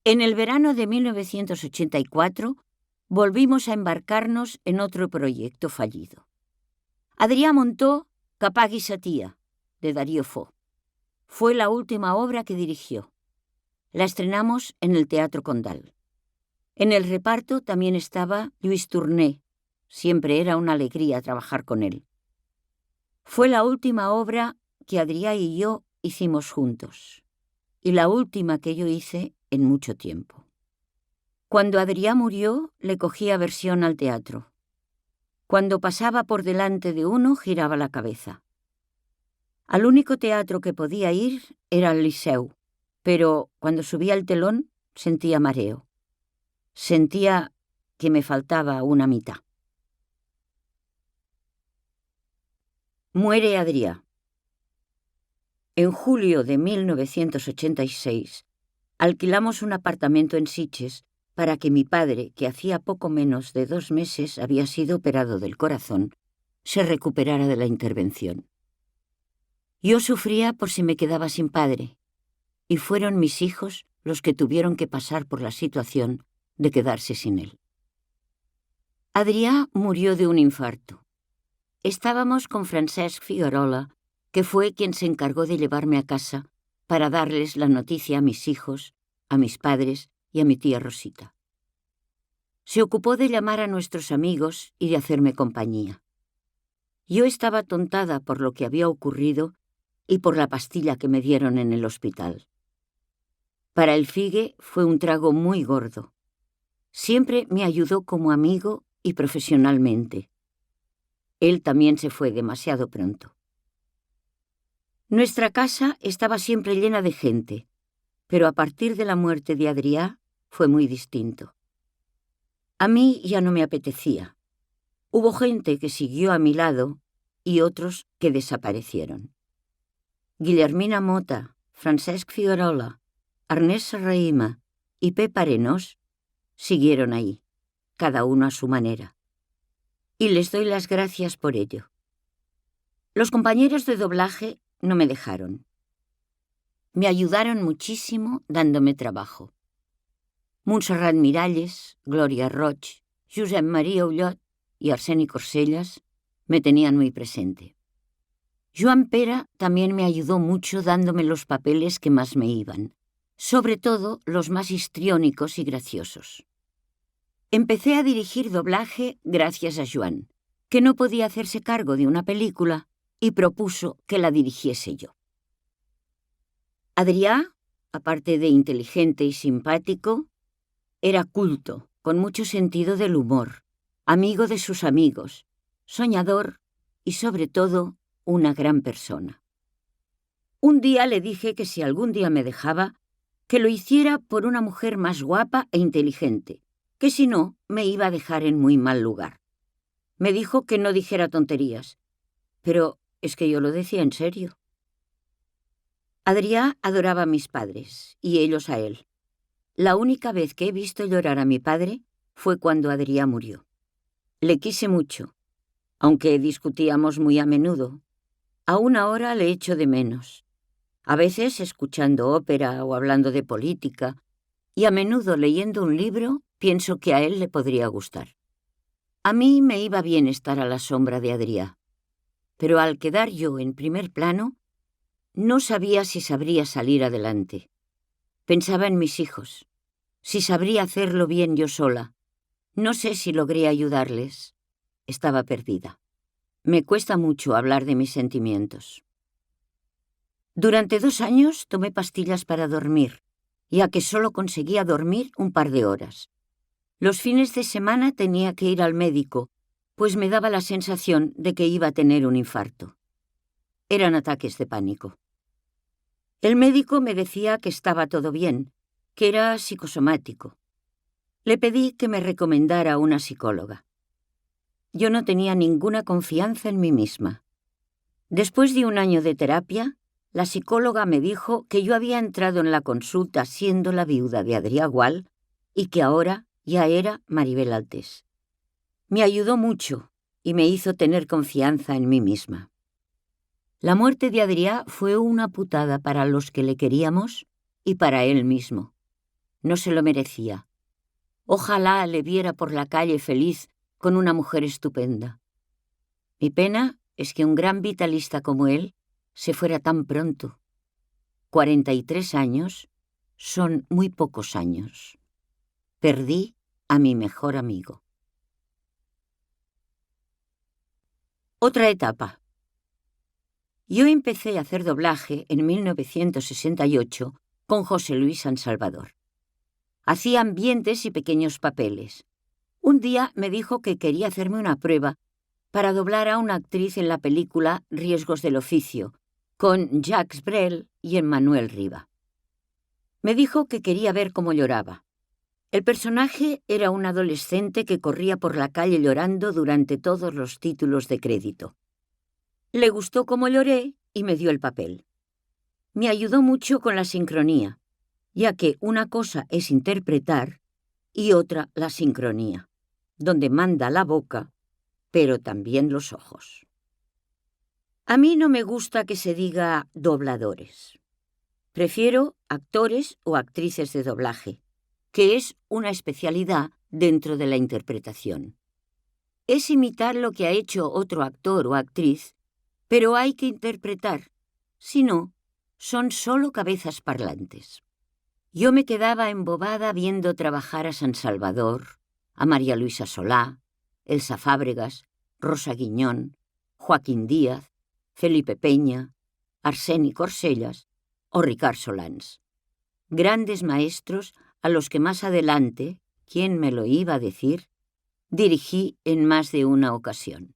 En el verano de 1984 volvimos a embarcarnos en otro proyecto fallido. Adrià montó Capagui Satia, de Darío Fo. Fue la última obra que dirigió. La estrenamos en el Teatro Condal. En el reparto también estaba Lluís Torné. Siempre era una alegría trabajar con él. Fue la última obra que Adrià y yo hicimos juntos, y la última que yo hice en mucho tiempo. Cuando Adrià murió, le cogía aversión al teatro. Cuando pasaba por delante de uno, giraba la cabeza. Al único teatro que podía ir era al Liceu, pero cuando subía el telón sentía mareo. Sentía que me faltaba una mitad. Muere Adrià. En julio de 1986, alquilamos un apartamento en Sitges para que mi padre, que hacía poco menos de 2 meses había sido operado del corazón, se recuperara de la intervención. Yo sufría por si me quedaba sin padre, y fueron mis hijos los que tuvieron que pasar por la situación de quedarse sin él. Adrià murió de un infarto. Estábamos con Francesc Figuerola, que fue quien se encargó de llevarme a casa para darles la noticia a mis hijos, a mis padres y a mi tía Rosita. Se ocupó de llamar a nuestros amigos y de hacerme compañía. Yo estaba tontada por lo que había ocurrido y por la pastilla que me dieron en el hospital. Para el Figue fue un trago muy gordo. Siempre me ayudó como amigo y profesionalmente. Él también se fue demasiado pronto. Nuestra casa estaba siempre llena de gente, pero a partir de la muerte de Adrià fue muy distinto. A mí ya no me apetecía. Hubo gente que siguió a mi lado y otros que desaparecieron. Guillermina Mota, Francesc Figuerola, Ernest Serrahima y Pep Arenós siguieron ahí, cada uno a su manera. Y les doy las gracias por ello. Los compañeros de doblaje no me dejaron. Me ayudaron muchísimo dándome trabajo. Montserrat Miralles, Gloria Roig, Josep Maria Ullot y Arseni Corsellas me tenían muy presente. Joan Pera también me ayudó mucho dándome los papeles que más me iban, sobre todo los más histriónicos y graciosos. Empecé a dirigir doblaje gracias a Joan, que no podía hacerse cargo de una película y propuso que la dirigiese yo. Adrià, aparte de inteligente y simpático, era culto, con mucho sentido del humor, amigo de sus amigos, soñador y, sobre todo, una gran persona. Un día le dije que si algún día me dejaba, que lo hiciera por una mujer más guapa e inteligente, que si no, me iba a dejar en muy mal lugar. Me dijo que no dijera tonterías, pero es que yo lo decía en serio. Adrià adoraba a mis padres y ellos a él. La única vez que he visto llorar a mi padre fue cuando Adrià murió. Le quise mucho, aunque discutíamos muy a menudo. Aún ahora le echo de menos. A veces escuchando ópera o hablando de política, y a menudo leyendo un libro, pienso que a él le podría gustar. A mí me iba bien estar a la sombra de Adrià, pero al quedar yo en primer plano, no sabía si sabría salir adelante. Pensaba en mis hijos, si sabría hacerlo bien yo sola. No sé si logré ayudarles. Estaba perdida. Me cuesta mucho hablar de mis sentimientos. Durante 2 años tomé pastillas para dormir, ya que solo conseguía dormir un par de horas. Los fines de semana tenía que ir al médico, pues me daba la sensación de que iba a tener un infarto. Eran ataques de pánico. El médico me decía que estaba todo bien, que era psicosomático. Le pedí que me recomendara una psicóloga. Yo no tenía ninguna confianza en mí misma. Después de 1 año de terapia, la psicóloga me dijo que yo había entrado en la consulta siendo la viuda de Adrià Gual y que ahora ya era Maribel Altés. Me ayudó mucho y me hizo tener confianza en mí misma. La muerte de Adrià fue una putada para los que le queríamos y para él mismo. No se lo merecía. Ojalá le viera por la calle feliz con una mujer estupenda. Mi pena es que un gran vitalista como él se fuera tan pronto. 43 años son muy pocos años. Perdí a mi mejor amigo. Otra etapa. Yo empecé a hacer doblaje en 1968 con José Luis San Salvador. Hacía ambientes y pequeños papeles. Un día me dijo que quería hacerme una prueba para doblar a una actriz en la película Riesgos del oficio, con Jacques Brel y Emmanuel Riva. Me dijo que quería ver cómo lloraba. El personaje era un adolescente que corría por la calle llorando durante todos los títulos de crédito. Le gustó cómo lloré y me dio el papel. Me ayudó mucho con la sincronía, ya que una cosa es interpretar y otra la sincronía, donde manda la boca, pero también los ojos. A mí no me gusta que se diga dobladores. Prefiero actores o actrices de doblaje, que es una especialidad dentro de la interpretación. Es imitar lo que ha hecho otro actor o actriz, pero hay que interpretar. Si no, son solo cabezas parlantes. Yo me quedaba embobada viendo trabajar a San Salvador, a María Luisa Solá, Elsa Fábregas, Rosa Guiñón, Joaquín Díaz, Felipe Peña, Arseni Corsellas o Ricard Solans. Grandes maestros a los que más adelante, ¿quién me lo iba a decir?, dirigí en más de una ocasión.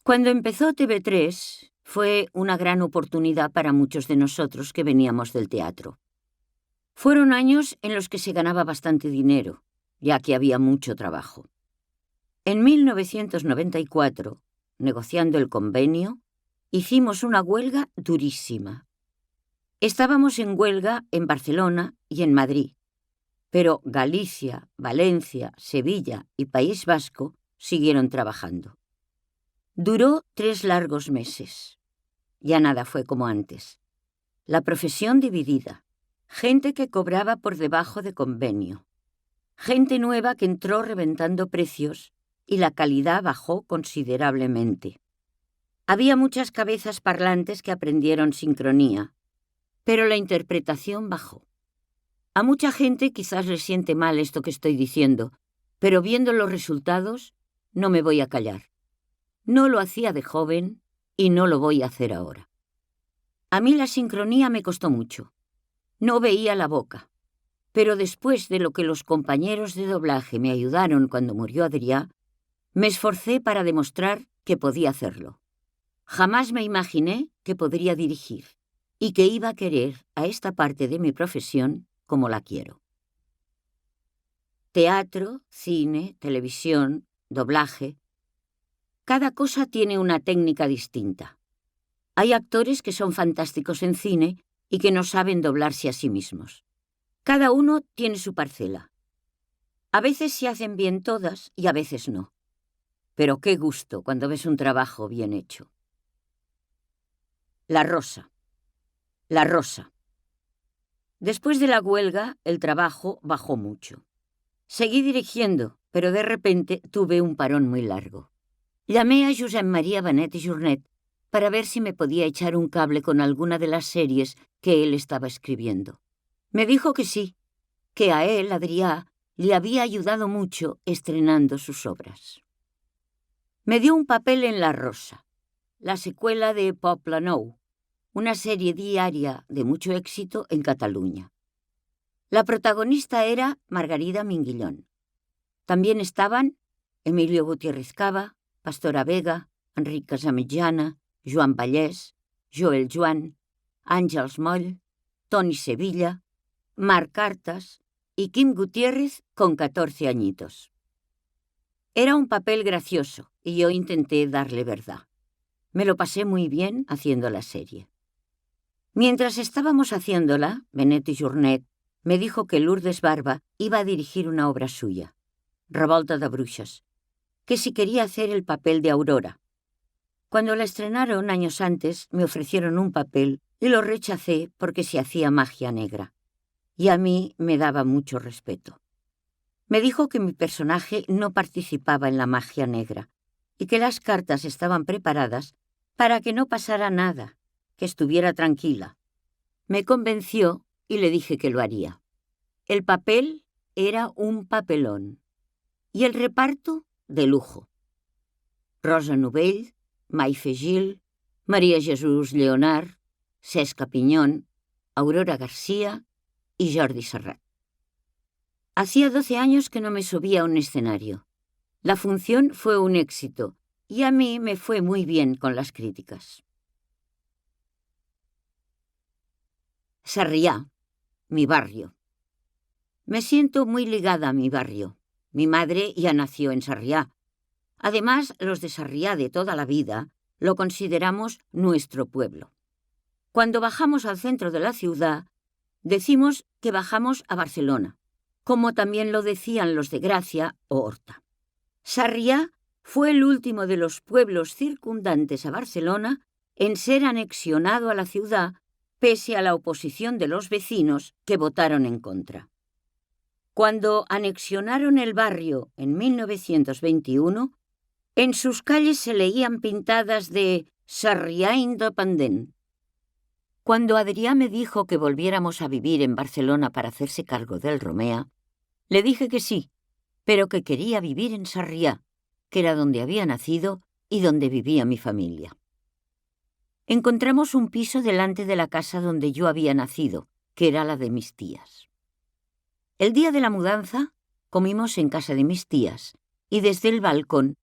Cuando empezó TV3, fue una gran oportunidad para muchos de nosotros que veníamos del teatro. Fueron años en los que se ganaba bastante dinero, ya que había mucho trabajo. En 1994, negociando el convenio, hicimos una huelga durísima. Estábamos en huelga en Barcelona y en Madrid, pero Galicia, Valencia, Sevilla y País Vasco siguieron trabajando. Duró 3 largos meses. Ya nada fue como antes. La profesión dividida, gente que cobraba por debajo de convenio, gente nueva que entró reventando precios y la calidad bajó considerablemente. Había muchas cabezas parlantes que aprendieron sincronía, pero la interpretación bajó. A mucha gente quizás le siente mal esto que estoy diciendo, pero viendo los resultados no me voy a callar. No lo hacía de joven y no lo voy a hacer ahora. A mí la sincronía me costó mucho. No veía la boca, pero después de lo que los compañeros de doblaje me ayudaron cuando murió Adrià, me esforcé para demostrar que podía hacerlo. Jamás me imaginé que podría dirigir y que iba a querer a esta parte de mi profesión como la quiero. Teatro, cine, televisión, doblaje. Cada cosa tiene una técnica distinta. Hay actores que son fantásticos en cine y que no saben doblarse a sí mismos. Cada uno tiene su parcela. A veces se hacen bien todas y a veces no. Pero qué gusto cuando ves un trabajo bien hecho. La Rosa. La Rosa. Después de la huelga, el trabajo bajó mucho. Seguí dirigiendo, pero de repente tuve un parón muy largo. Llamé a Josep María Benet i Jornet para ver si me podía echar un cable con alguna de las series que él estaba escribiendo. Me dijo que sí, que a él, Adrià, le había ayudado mucho estrenando sus obras. Me dio un papel en La Rosa, la secuela de Poble Nou, una serie diaria de mucho éxito en Cataluña. La protagonista era Margarida Minguillón. También estaban Emilio Gutiérrez Cava, Pastora Vega, Enric Casamitjana, Joan Vallès, Joel Joan, Àngels Moll, Toni Sevilla, Marc Cartas y Kim Gutiérrez con 14 añitos. Era un papel gracioso y yo intenté darle verdad. Me lo pasé muy bien haciendo la serie. Mientras estábamos haciéndola, Benet i Jornet me dijo que Lourdes Barba iba a dirigir una obra suya, Revolta de Bruixes, que si quería hacer el papel de Aurora. Cuando la estrenaron años antes, me ofrecieron un papel y lo rechacé porque se hacía magia negra. Y a mí me daba mucho respeto. Me dijo que mi personaje no participaba en la magia negra y que las cartas estaban preparadas para que no pasara nada, que estuviera tranquila. Me convenció y le dije que lo haría. El papel era un papelón y el reparto de lujo. Rosa Novell, Maife Gil, María Jesús Lleonard, Cesca Piñón, Aurora García y Jordi Serrat. Hacía 12 años que no me subía a un escenario. La función fue un éxito y a mí me fue muy bien con las críticas. Sarriá, mi barrio. Me siento muy ligada a mi barrio. Mi madre ya nació en Sarriá. Además, los de Sarriá de toda la vida lo consideramos nuestro pueblo. Cuando bajamos al centro de la ciudad, decimos que bajamos a Barcelona, como también lo decían los de Gracia o Horta. Sarriá fue el último de los pueblos circundantes a Barcelona en ser anexionado a la ciudad pese a la oposición de los vecinos que votaron en contra. Cuando anexionaron el barrio en 1921, en sus calles se leían pintadas de Sarrià Independent. Cuando Adrià me dijo que volviéramos a vivir en Barcelona para hacerse cargo del Romea, le dije que sí, pero que quería vivir en Sarrià, que era donde había nacido y donde vivía mi familia. Encontramos un piso delante de la casa donde yo había nacido, que era la de mis tías. El día de la mudanza comimos en casa de mis tías y desde el balcón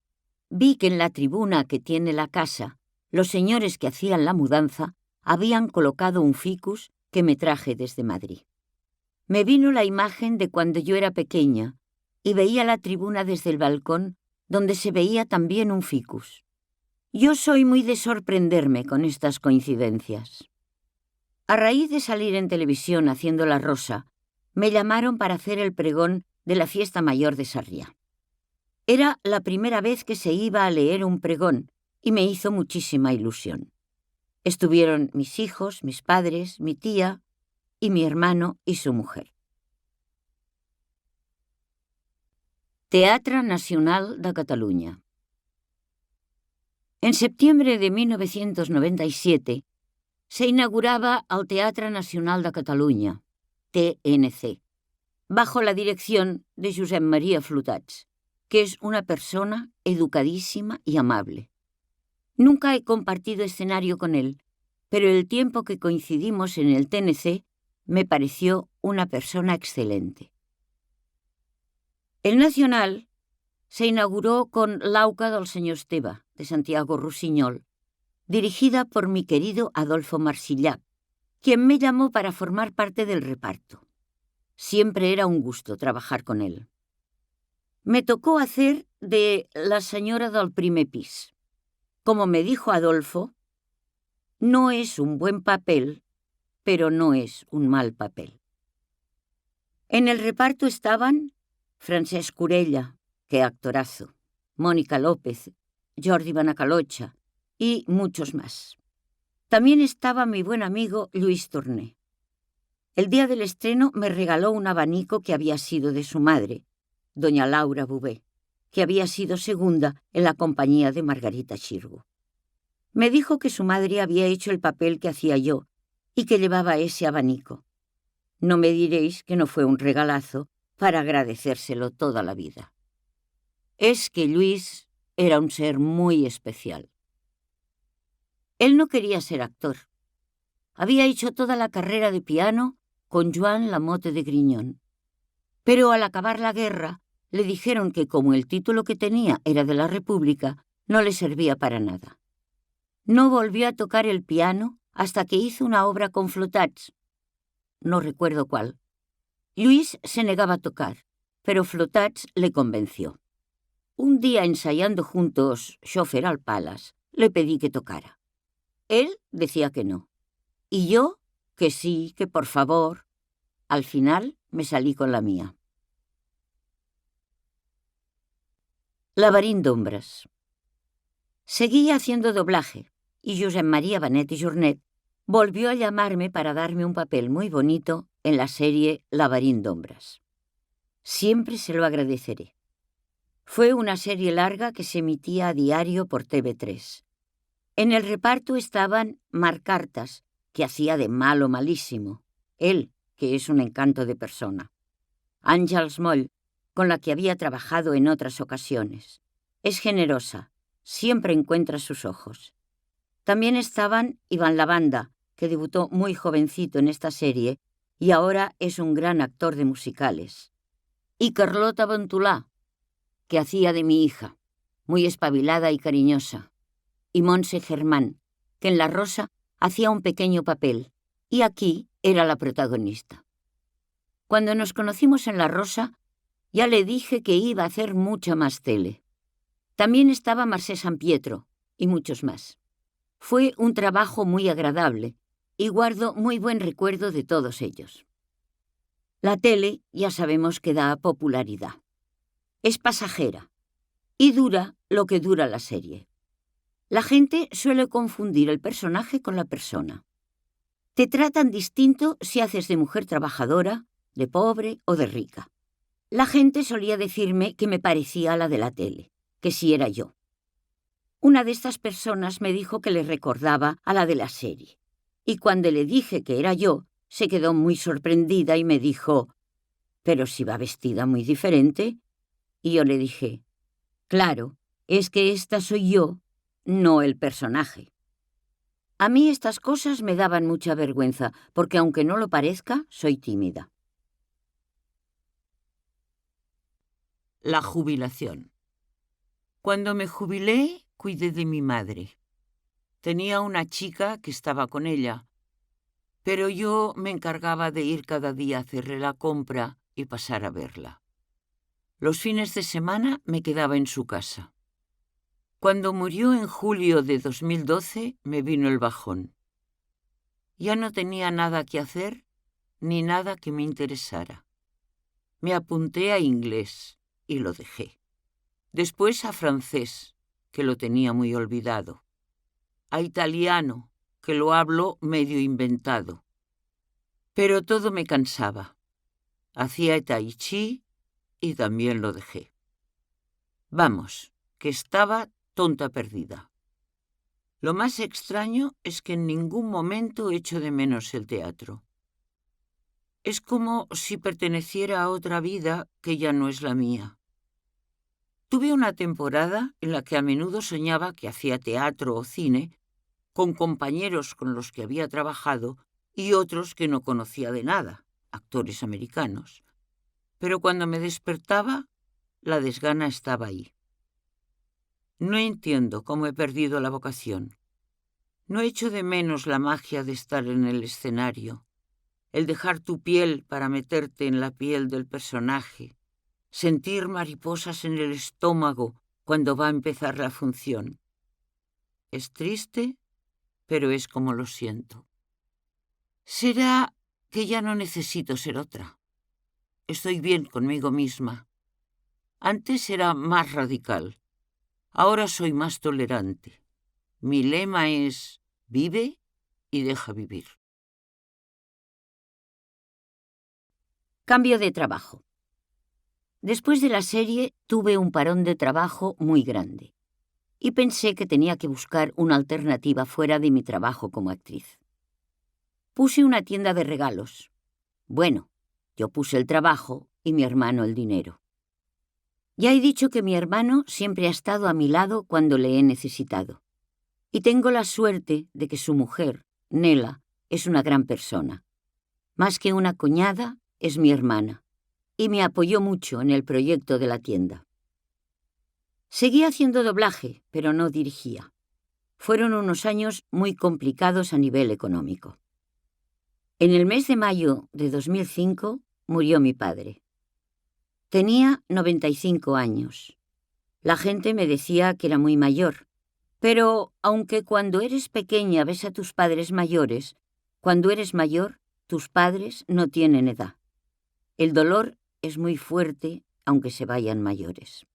vi que en la tribuna que tiene la casa los señores que hacían la mudanza habían colocado un ficus que me traje desde Madrid. Me vino la imagen de cuando yo era pequeña y veía la tribuna desde el balcón donde se veía también un ficus. Yo soy muy de sorprenderme con estas coincidencias. A raíz de salir en televisión haciendo La Rosa, me llamaron para hacer el pregón de la fiesta mayor de Sarrià. Era la primera vez que se iba a leer un pregón y me hizo muchísima ilusión. Estuvieron mis hijos, mis padres, mi tía y mi hermano y su mujer. Teatre Nacional de Catalunya. En septiembre de 1997 se inauguraba el Teatre Nacional de Catalunya, TNC, bajo la dirección de Josep Maria Flotats, que es una persona educadísima y amable. Nunca he compartido escenario con él, pero el tiempo que coincidimos en el TNC me pareció una persona excelente. El Nacional se inauguró con l'Auca del Senyor Esteve, de Santiago Rusiñol, dirigida por mi querido Adolfo Marsillac, quien me llamó para formar parte del reparto. Siempre era un gusto trabajar con él. Me tocó hacer de la señora del primer pis. Como me dijo Adolfo, no es un buen papel, pero no es un mal papel. En el reparto estaban Francesc Curella, qué actorazo, Mónica López, Jordi Banacalocha y muchos más. También estaba mi buen amigo Lluís Torné. El día del estreno me regaló un abanico que había sido de su madre, doña Laura Bouvé, que había sido segunda en la compañía de Margarita Xirgu. Me dijo que su madre había hecho el papel que hacía yo y que llevaba ese abanico. No me diréis que no fue un regalazo para agradecérselo toda la vida. Es que Lluís era un ser muy especial. Él no quería ser actor. Había hecho toda la carrera de piano con Joan Lamote de Grignon. Pero al acabar la guerra, le dijeron que como el título que tenía era de la República, no le servía para nada. No volvió a tocar el piano hasta que hizo una obra con Flotats. No recuerdo cuál. Lluís se negaba a tocar, pero Flotats le convenció. Un día ensayando juntos Chauffeur al Palace, le pedí que tocara. Él decía que no. Y yo, que sí, que por favor. Al final me salí con la mía. Laberint d'ombres. Seguía haciendo doblaje y Josep Maria Benet i Jornet volvió a llamarme para darme un papel muy bonito en la serie Laberint d'ombres. Siempre se lo agradeceré. Fue una serie larga que se emitía a diario por TV3. En el reparto estaban Marc Cartas, que hacía de malo malísimo, él, que es un encanto de persona. Àngels Moll, con la que había trabajado en otras ocasiones. Es generosa, siempre encuentra sus ojos. También estaban Iván Lavanda, que debutó muy jovencito en esta serie y ahora es un gran actor de musicales. Y Carlota Bontolà, que hacía de mi hija, muy espabilada y cariñosa. Y Montse Germán, que en La Rosa hacía un pequeño papel y aquí era la protagonista. Cuando nos conocimos en La Rosa, ya le dije que iba a hacer mucha más tele. También estaba Mercè Sampietro y muchos más. Fue un trabajo muy agradable y guardo muy buen recuerdo de todos ellos. La tele ya sabemos que da popularidad. Es pasajera y dura lo que dura la serie. La gente suele confundir el personaje con la persona. Te tratan distinto si haces de mujer trabajadora, de pobre o de rica. La gente solía decirme que me parecía a la de la tele, que si era yo. Una de estas personas me dijo que le recordaba a la de la serie. Y cuando le dije que era yo, se quedó muy sorprendida y me dijo: «¿Pero si va vestida muy diferente?». Y yo le dije: «Claro, es que esta soy yo, no el personaje». A mí estas cosas me daban mucha vergüenza, porque aunque no lo parezca, soy tímida. La jubilación. Cuando me jubilé, cuidé de mi madre. Tenía una chica que estaba con ella, pero yo me encargaba de ir cada día a hacerle la compra y pasar a verla. Los fines de semana me quedaba en su casa. Cuando murió en julio de 2012, me vino el bajón. Ya no tenía nada que hacer ni nada que me interesara. Me apunté a inglés y lo dejé. Después a francés, que lo tenía muy olvidado. A italiano, que lo hablo medio inventado. Pero todo me cansaba. Hacía tai chi y también lo dejé. Vamos, que estaba tonta perdida. Lo más extraño es que en ningún momento echo de menos el teatro. Es como si perteneciera a otra vida que ya no es la mía. Tuve una temporada en la que a menudo soñaba que hacía teatro o cine con compañeros con los que había trabajado y otros que no conocía de nada, actores americanos. Pero cuando me despertaba, la desgana estaba ahí. No entiendo cómo he perdido la vocación. No echo de menos la magia de estar en el escenario, el dejar tu piel para meterte en la piel del personaje, sentir mariposas en el estómago cuando va a empezar la función. Es triste, pero es como lo siento. Será que ya no necesito ser otra. Estoy bien conmigo misma. Antes era más radical. Ahora soy más tolerante. Mi lema es: vive y deja vivir. Cambio de trabajo. Después de la serie tuve un parón de trabajo muy grande y pensé que tenía que buscar una alternativa fuera de mi trabajo como actriz. Puse una tienda de regalos. Bueno, yo puse el trabajo y mi hermano el dinero. Ya he dicho que mi hermano siempre ha estado a mi lado cuando le he necesitado. Y tengo la suerte de que su mujer, Nela, es una gran persona. Más que una cuñada, es mi hermana. Y me apoyó mucho en el proyecto de la tienda. Seguí haciendo doblaje, pero no dirigía. Fueron unos años muy complicados a nivel económico. En el mes de mayo de 2005 murió mi padre. Tenía 95 años. La gente me decía que era muy mayor, pero aunque cuando eres pequeña ves a tus padres mayores, cuando eres mayor, tus padres no tienen edad. El dolor es muy fuerte, aunque se vayan mayores.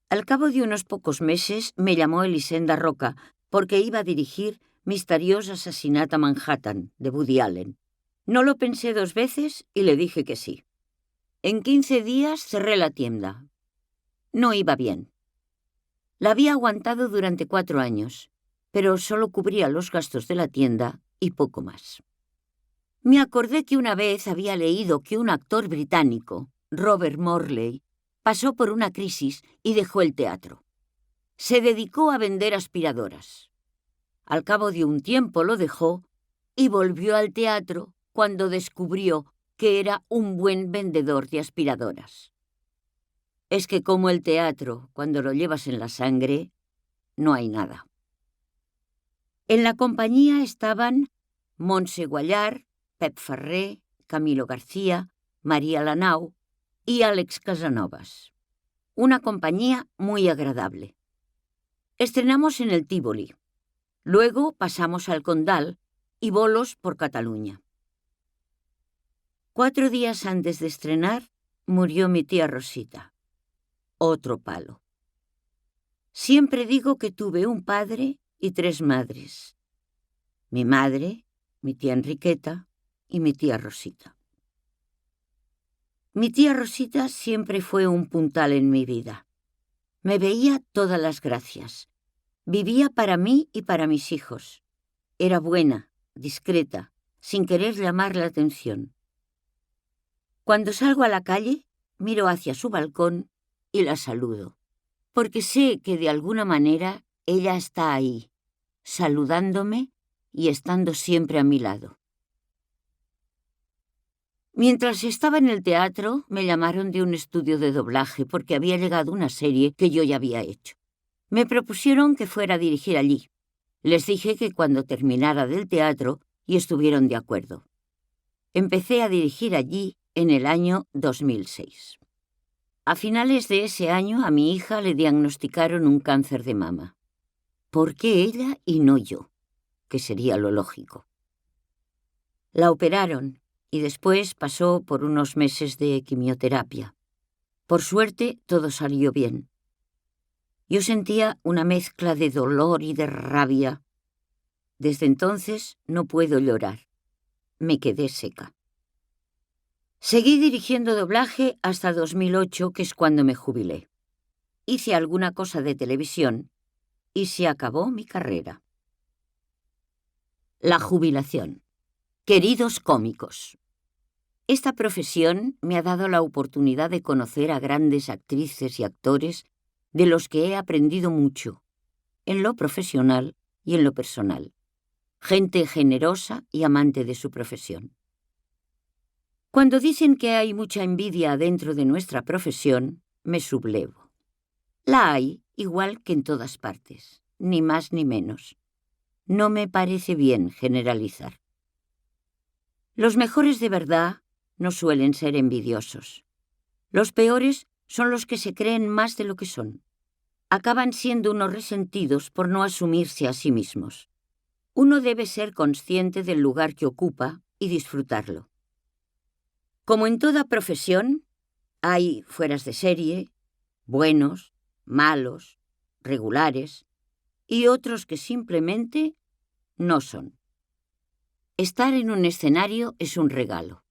Al cabo de unos pocos meses me llamó Elisenda Roca porque iba a dirigir Misteriós Assassinat a Manhattan, de Woody Allen. No lo pensé 2 veces y le dije que sí. En 15 días cerré la tienda. No iba bien. La había aguantado durante 4 años, pero solo cubría los gastos de la tienda y poco más. Me acordé que una vez había leído que un actor británico, Robert Morley, pasó por una crisis y dejó el teatro. Se dedicó a vender aspiradoras. Al cabo de un tiempo lo dejó y volvió al teatro cuando descubrió que era un buen vendedor de aspiradoras. Es que como el teatro, cuando lo llevas en la sangre, no hay nada. En la compañía estaban Montse Guallar, Pep Ferrer, Camilo García, María Lanau y Àlex Casanovas. Una compañía muy agradable. Estrenamos en el Tívoli. Luego pasamos al Condal y bolos por Cataluña. 4 días antes de estrenar, murió mi tía Rosita. Otro palo. Siempre digo que tuve un padre y 3 madres. Mi madre, mi tía Enriqueta y mi tía Rosita. Mi tía Rosita siempre fue un puntal en mi vida. Me veía todas las gracias. Vivía para mí y para mis hijos. Era buena, discreta, sin querer llamar la atención. Cuando salgo a la calle, miro hacia su balcón y la saludo, porque sé que de alguna manera ella está ahí, saludándome y estando siempre a mi lado. Mientras estaba en el teatro, me llamaron de un estudio de doblaje porque había llegado una serie que yo ya había hecho. Me propusieron que fuera a dirigir allí. Les dije que cuando terminara del teatro, y estuvieron de acuerdo. Empecé a dirigir allí en el año 2006. A finales de ese año a mi hija le diagnosticaron un cáncer de mama. ¿Por qué ella y no yo? Que sería lo lógico. La operaron y después pasó por unos meses de quimioterapia. Por suerte, todo salió bien. Yo sentía una mezcla de dolor y de rabia. Desde entonces no puedo llorar. Me quedé seca. Seguí dirigiendo doblaje hasta 2008, que es cuando me jubilé. Hice alguna cosa de televisión y se acabó mi carrera. La jubilación. Queridos cómicos, esta profesión me ha dado la oportunidad de conocer a grandes actrices y actores de los que he aprendido mucho, en lo profesional y en lo personal. Gente generosa y amante de su profesión. Cuando dicen que hay mucha envidia dentro de nuestra profesión, me sublevo. La hay, igual que en todas partes, ni más ni menos. No me parece bien generalizar. Los mejores de verdad no suelen ser envidiosos. Los peores son los que se creen más de lo que son. Acaban siendo unos resentidos por no asumirse a sí mismos. Uno debe ser consciente del lugar que ocupa y disfrutarlo. Como en toda profesión, hay fueras de serie, buenos, malos, regulares y otros que simplemente no son. Estar en un escenario es un regalo.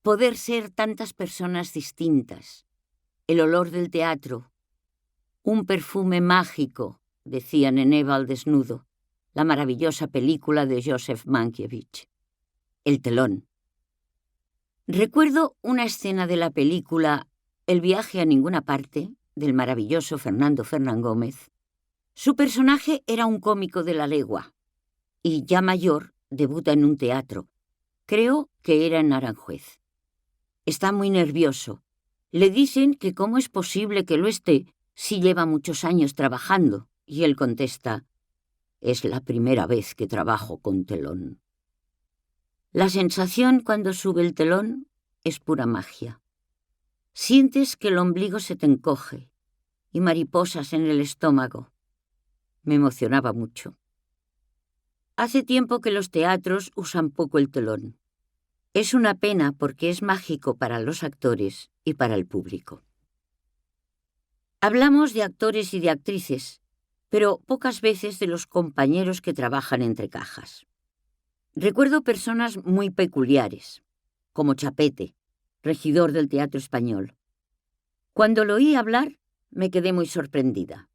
Poder ser tantas personas distintas, el olor del teatro, un perfume mágico, decían en Eva al desnudo, la maravillosa película de Joseph Mankiewicz. El telón. Recuerdo una escena de la película El viaje a ninguna parte, del maravilloso Fernando Fernán Gómez. Su personaje era un cómico de la legua y, ya mayor, debuta en un teatro. Creo que era en Aranjuez. Está muy nervioso. Le dicen que cómo es posible que lo esté si lleva muchos años trabajando, y él contesta: es la primera vez que trabajo con telón. La sensación cuando sube el telón es pura magia. Sientes que el ombligo se te encoge y mariposas en el estómago. Me emocionaba mucho. Hace tiempo que los teatros usan poco el telón. Es una pena porque es mágico para los actores y para el público. Hablamos de actores y de actrices, pero pocas veces de los compañeros que trabajan entre cajas. Recuerdo personas muy peculiares, como Chapete, regidor del Teatro Español. Cuando lo oí hablar, me quedé muy sorprendida.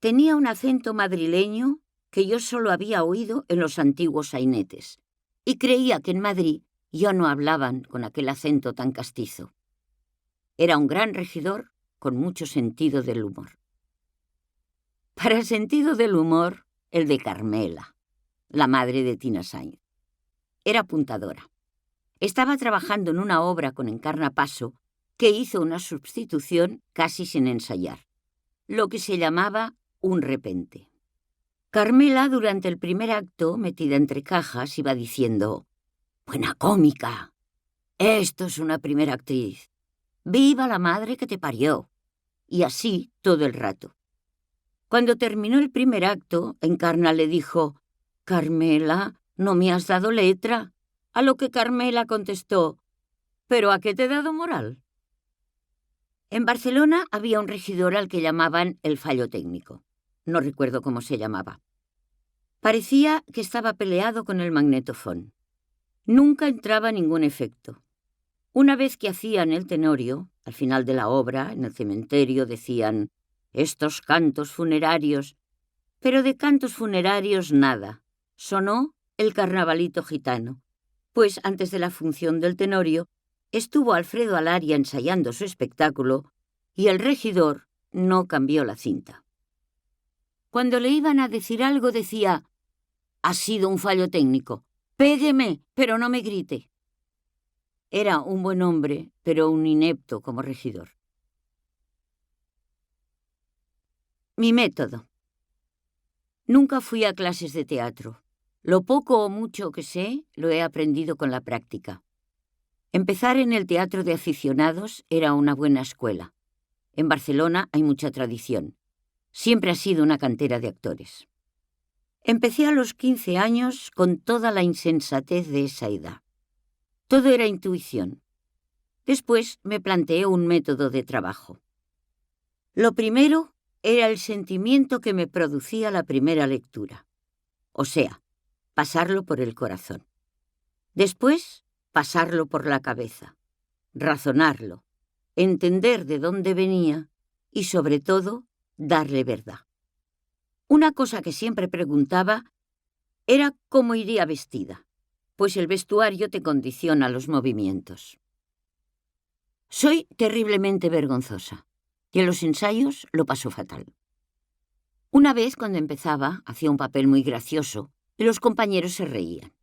Tenía un acento madrileño que yo solo había oído en los antiguos sainetes, y creía que en Madrid ya no hablaban con aquel acento tan castizo. Era un gran regidor con mucho sentido del humor. Para el sentido del humor, el de Carmela, la madre de Tina Sainz. Era apuntadora. Estaba trabajando en una obra con Encarna Paso que hizo una sustitución casi sin ensayar, lo que se llamaba un repente. Carmela, durante el primer acto, metida entre cajas, iba diciendo: «Buena cómica. Esto es una primera actriz. ¡Viva la madre que te parió!» Y así todo el rato. Cuando terminó el primer acto, Encarna le dijo: «Carmela, ¿no me has dado letra?» A lo que Carmela contestó: «¿Pero a qué te he dado moral?» En Barcelona había un regidor al que llamaban el fallo técnico. No recuerdo cómo se llamaba. Parecía que estaba peleado con el magnetofón. Nunca entraba ningún efecto. Una vez que hacían el tenorio, al final de la obra, en el cementerio, decían «estos cantos funerarios», pero de cantos funerarios nada. Sonó el carnavalito gitano, pues antes de la función del tenorio estuvo Alfredo Alaria ensayando su espectáculo y el regidor no cambió la cinta. Cuando le iban a decir algo decía «ha sido un fallo técnico, pégueme, pero no me grite». Era un buen hombre, pero un inepto como regidor. Mi método. Nunca fui a clases de teatro. Lo poco o mucho que sé lo he aprendido con la práctica. Empezar en el teatro de aficionados era una buena escuela. En Barcelona hay mucha tradición. Siempre ha sido una cantera de actores. Empecé a los 15 años con toda la insensatez de esa edad. Todo era intuición. Después me planteé un método de trabajo. Lo primero era el sentimiento que me producía la primera lectura. O sea, pasarlo por el corazón. Después, pasarlo por la cabeza. Razonarlo. Entender de dónde venía y, sobre todo, darle verdad. Una cosa que siempre preguntaba era cómo iría vestida, pues el vestuario te condiciona los movimientos. Soy terriblemente vergonzosa y en los ensayos lo paso fatal. Una vez, cuando empezaba, hacía un papel muy gracioso y los compañeros se reían.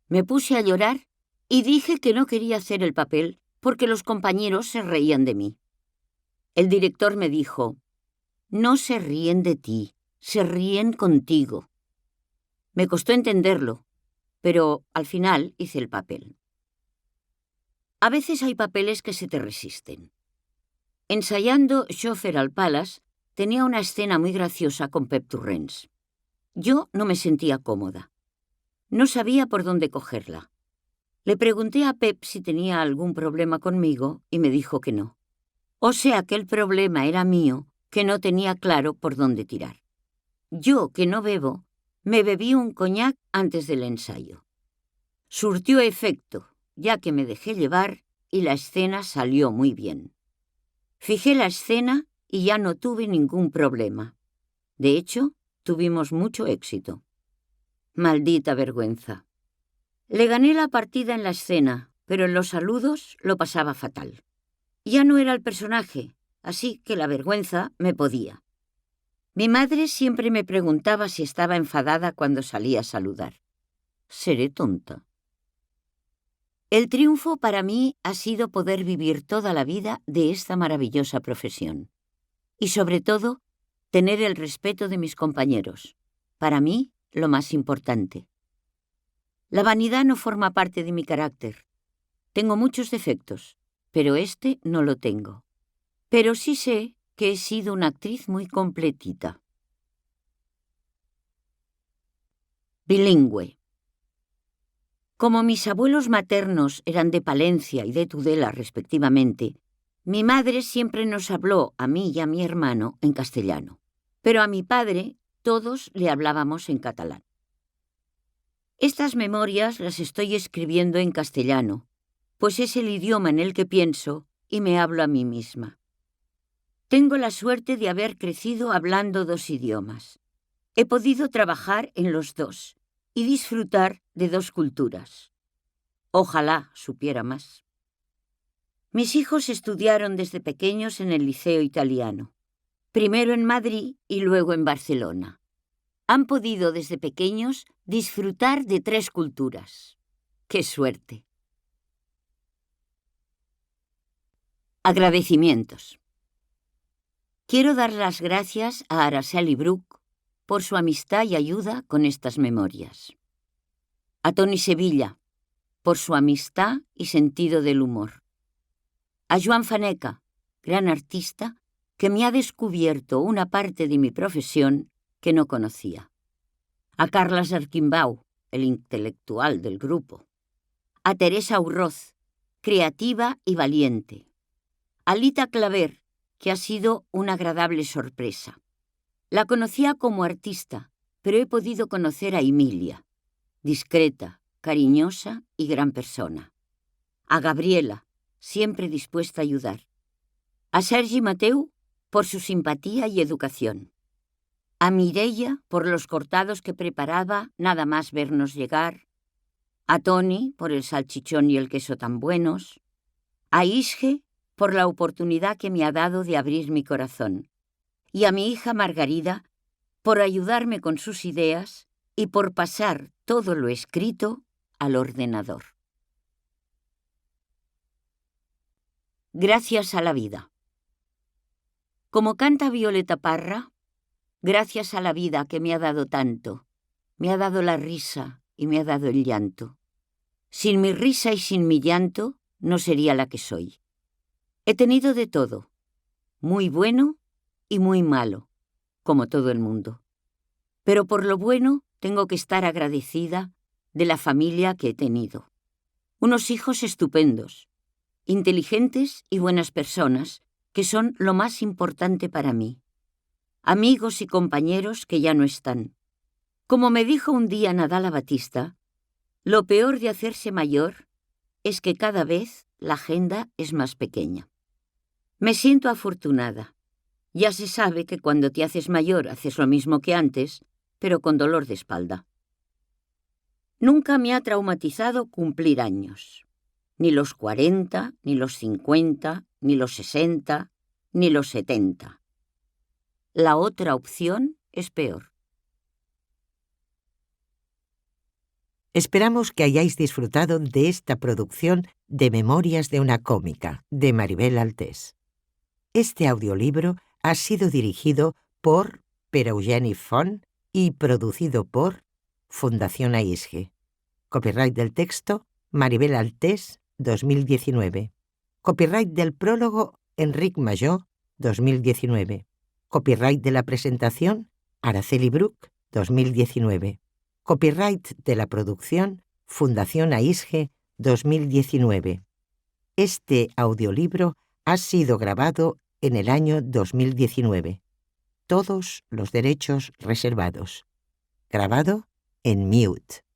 Me puse a llorar y dije que no quería hacer el papel porque los compañeros se reían de mí. El director me dijo, «No se ríen de ti, se ríen contigo». Me costó entenderlo, pero al final hice el papel. A veces hay papeles que se te resisten. Ensayando Chauffeur al Palace, tenía una escena muy graciosa con Pep Torrens. Yo no me sentía cómoda. No sabía por dónde cogerla. Le pregunté a Pep si tenía algún problema conmigo y me dijo que no. O sea que el problema era mío, que no tenía claro por dónde tirar. Yo, que no bebo, me bebí un coñac antes del ensayo. Surtió efecto, ya que me dejé llevar y la escena salió muy bien. Fijé la escena y ya no tuve ningún problema. De hecho, tuvimos mucho éxito. Maldita vergüenza. Le gané la partida en la escena, pero en los saludos lo pasaba fatal. Ya no era el personaje, así que la vergüenza me podía. Mi madre siempre me preguntaba si estaba enfadada cuando salía a saludar. ¿Seré tonta? El triunfo para mí ha sido poder vivir toda la vida de esta maravillosa profesión. Y sobre todo, tener el respeto de mis compañeros. Para mí, lo más importante. La vanidad no forma parte de mi carácter. Tengo muchos defectos, pero este no lo tengo. Pero sí sé que he sido una actriz muy completita. Bilingüe. Como mis abuelos maternos eran de Palencia y de Tudela respectivamente, mi madre siempre nos habló a mí y a mi hermano en castellano, pero a mi padre todos le hablábamos en catalán. Estas memorias las estoy escribiendo en castellano, pues es el idioma en el que pienso y me hablo a mí misma. Tengo la suerte de haber crecido hablando 2 idiomas. He podido trabajar en los 2 y disfrutar de 2 culturas. Ojalá supiera más. Mis hijos estudiaron desde pequeños en el Liceo Italiano, primero en Madrid y luego en Barcelona. Han podido desde pequeños disfrutar de 3 culturas. ¡Qué suerte! Agradecimientos. Quiero dar las gracias a Araceli Bruck por su amistad y ayuda con estas memorias. A Toni Sevilla, por su amistad y sentido del humor. A Joan Faneca, gran artista, que me ha descubierto una parte de mi profesión que no conocía. A Carles Arquimbau, el intelectual del grupo. A Teresa Urroz, creativa y valiente. A Lita Claver, que ha sido una agradable sorpresa. La conocía como artista, pero he podido conocer a Emilia, discreta, cariñosa y gran persona. A Gabriela, siempre dispuesta a ayudar. A Sergi Mateu, por su simpatía y educación. A Mireia, por los cortados que preparaba nada más vernos llegar. A Toni, por el salchichón y el queso tan buenos. A Isge, por la oportunidad que me ha dado de abrir mi corazón. Y a mi hija Margarida, por ayudarme con sus ideas y por pasar todo lo escrito al ordenador. Gracias a la vida. Como canta Violeta Parra, gracias a la vida que me ha dado tanto, me ha dado la risa y me ha dado el llanto. Sin mi risa y sin mi llanto no sería la que soy. He tenido de todo, muy bueno y muy malo, como todo el mundo. Pero por lo bueno tengo que estar agradecida de la familia que he tenido. Unos hijos estupendos, inteligentes y buenas personas, que son lo más importante para mí. Amigos y compañeros que ya no están. Como me dijo un día Nadala Batista, lo peor de hacerse mayor es que cada vez la agenda es más pequeña. Me siento afortunada. Ya se sabe que cuando te haces mayor haces lo mismo que antes, pero con dolor de espalda. Nunca me ha traumatizado cumplir años. Ni los 40, ni los 50, ni los 60, ni los 70. La otra opción es peor. Esperamos que hayáis disfrutado de esta producción de Memorias de una cómica, de Maribel Altés. Este audiolibro ha sido dirigido por Pere Eugeni Font y producido por Fundación AISGE. Copyright del texto, Maribel Altés, 2019. Copyright del prólogo, Enric Majó, 2019. Copyright de la presentación, Araceli Bruch, 2019. Copyright de la producción, Fundación AISGE, 2019. Este audiolibro ha sido grabado en el año 2019. Todos los derechos reservados. Grabado en mute.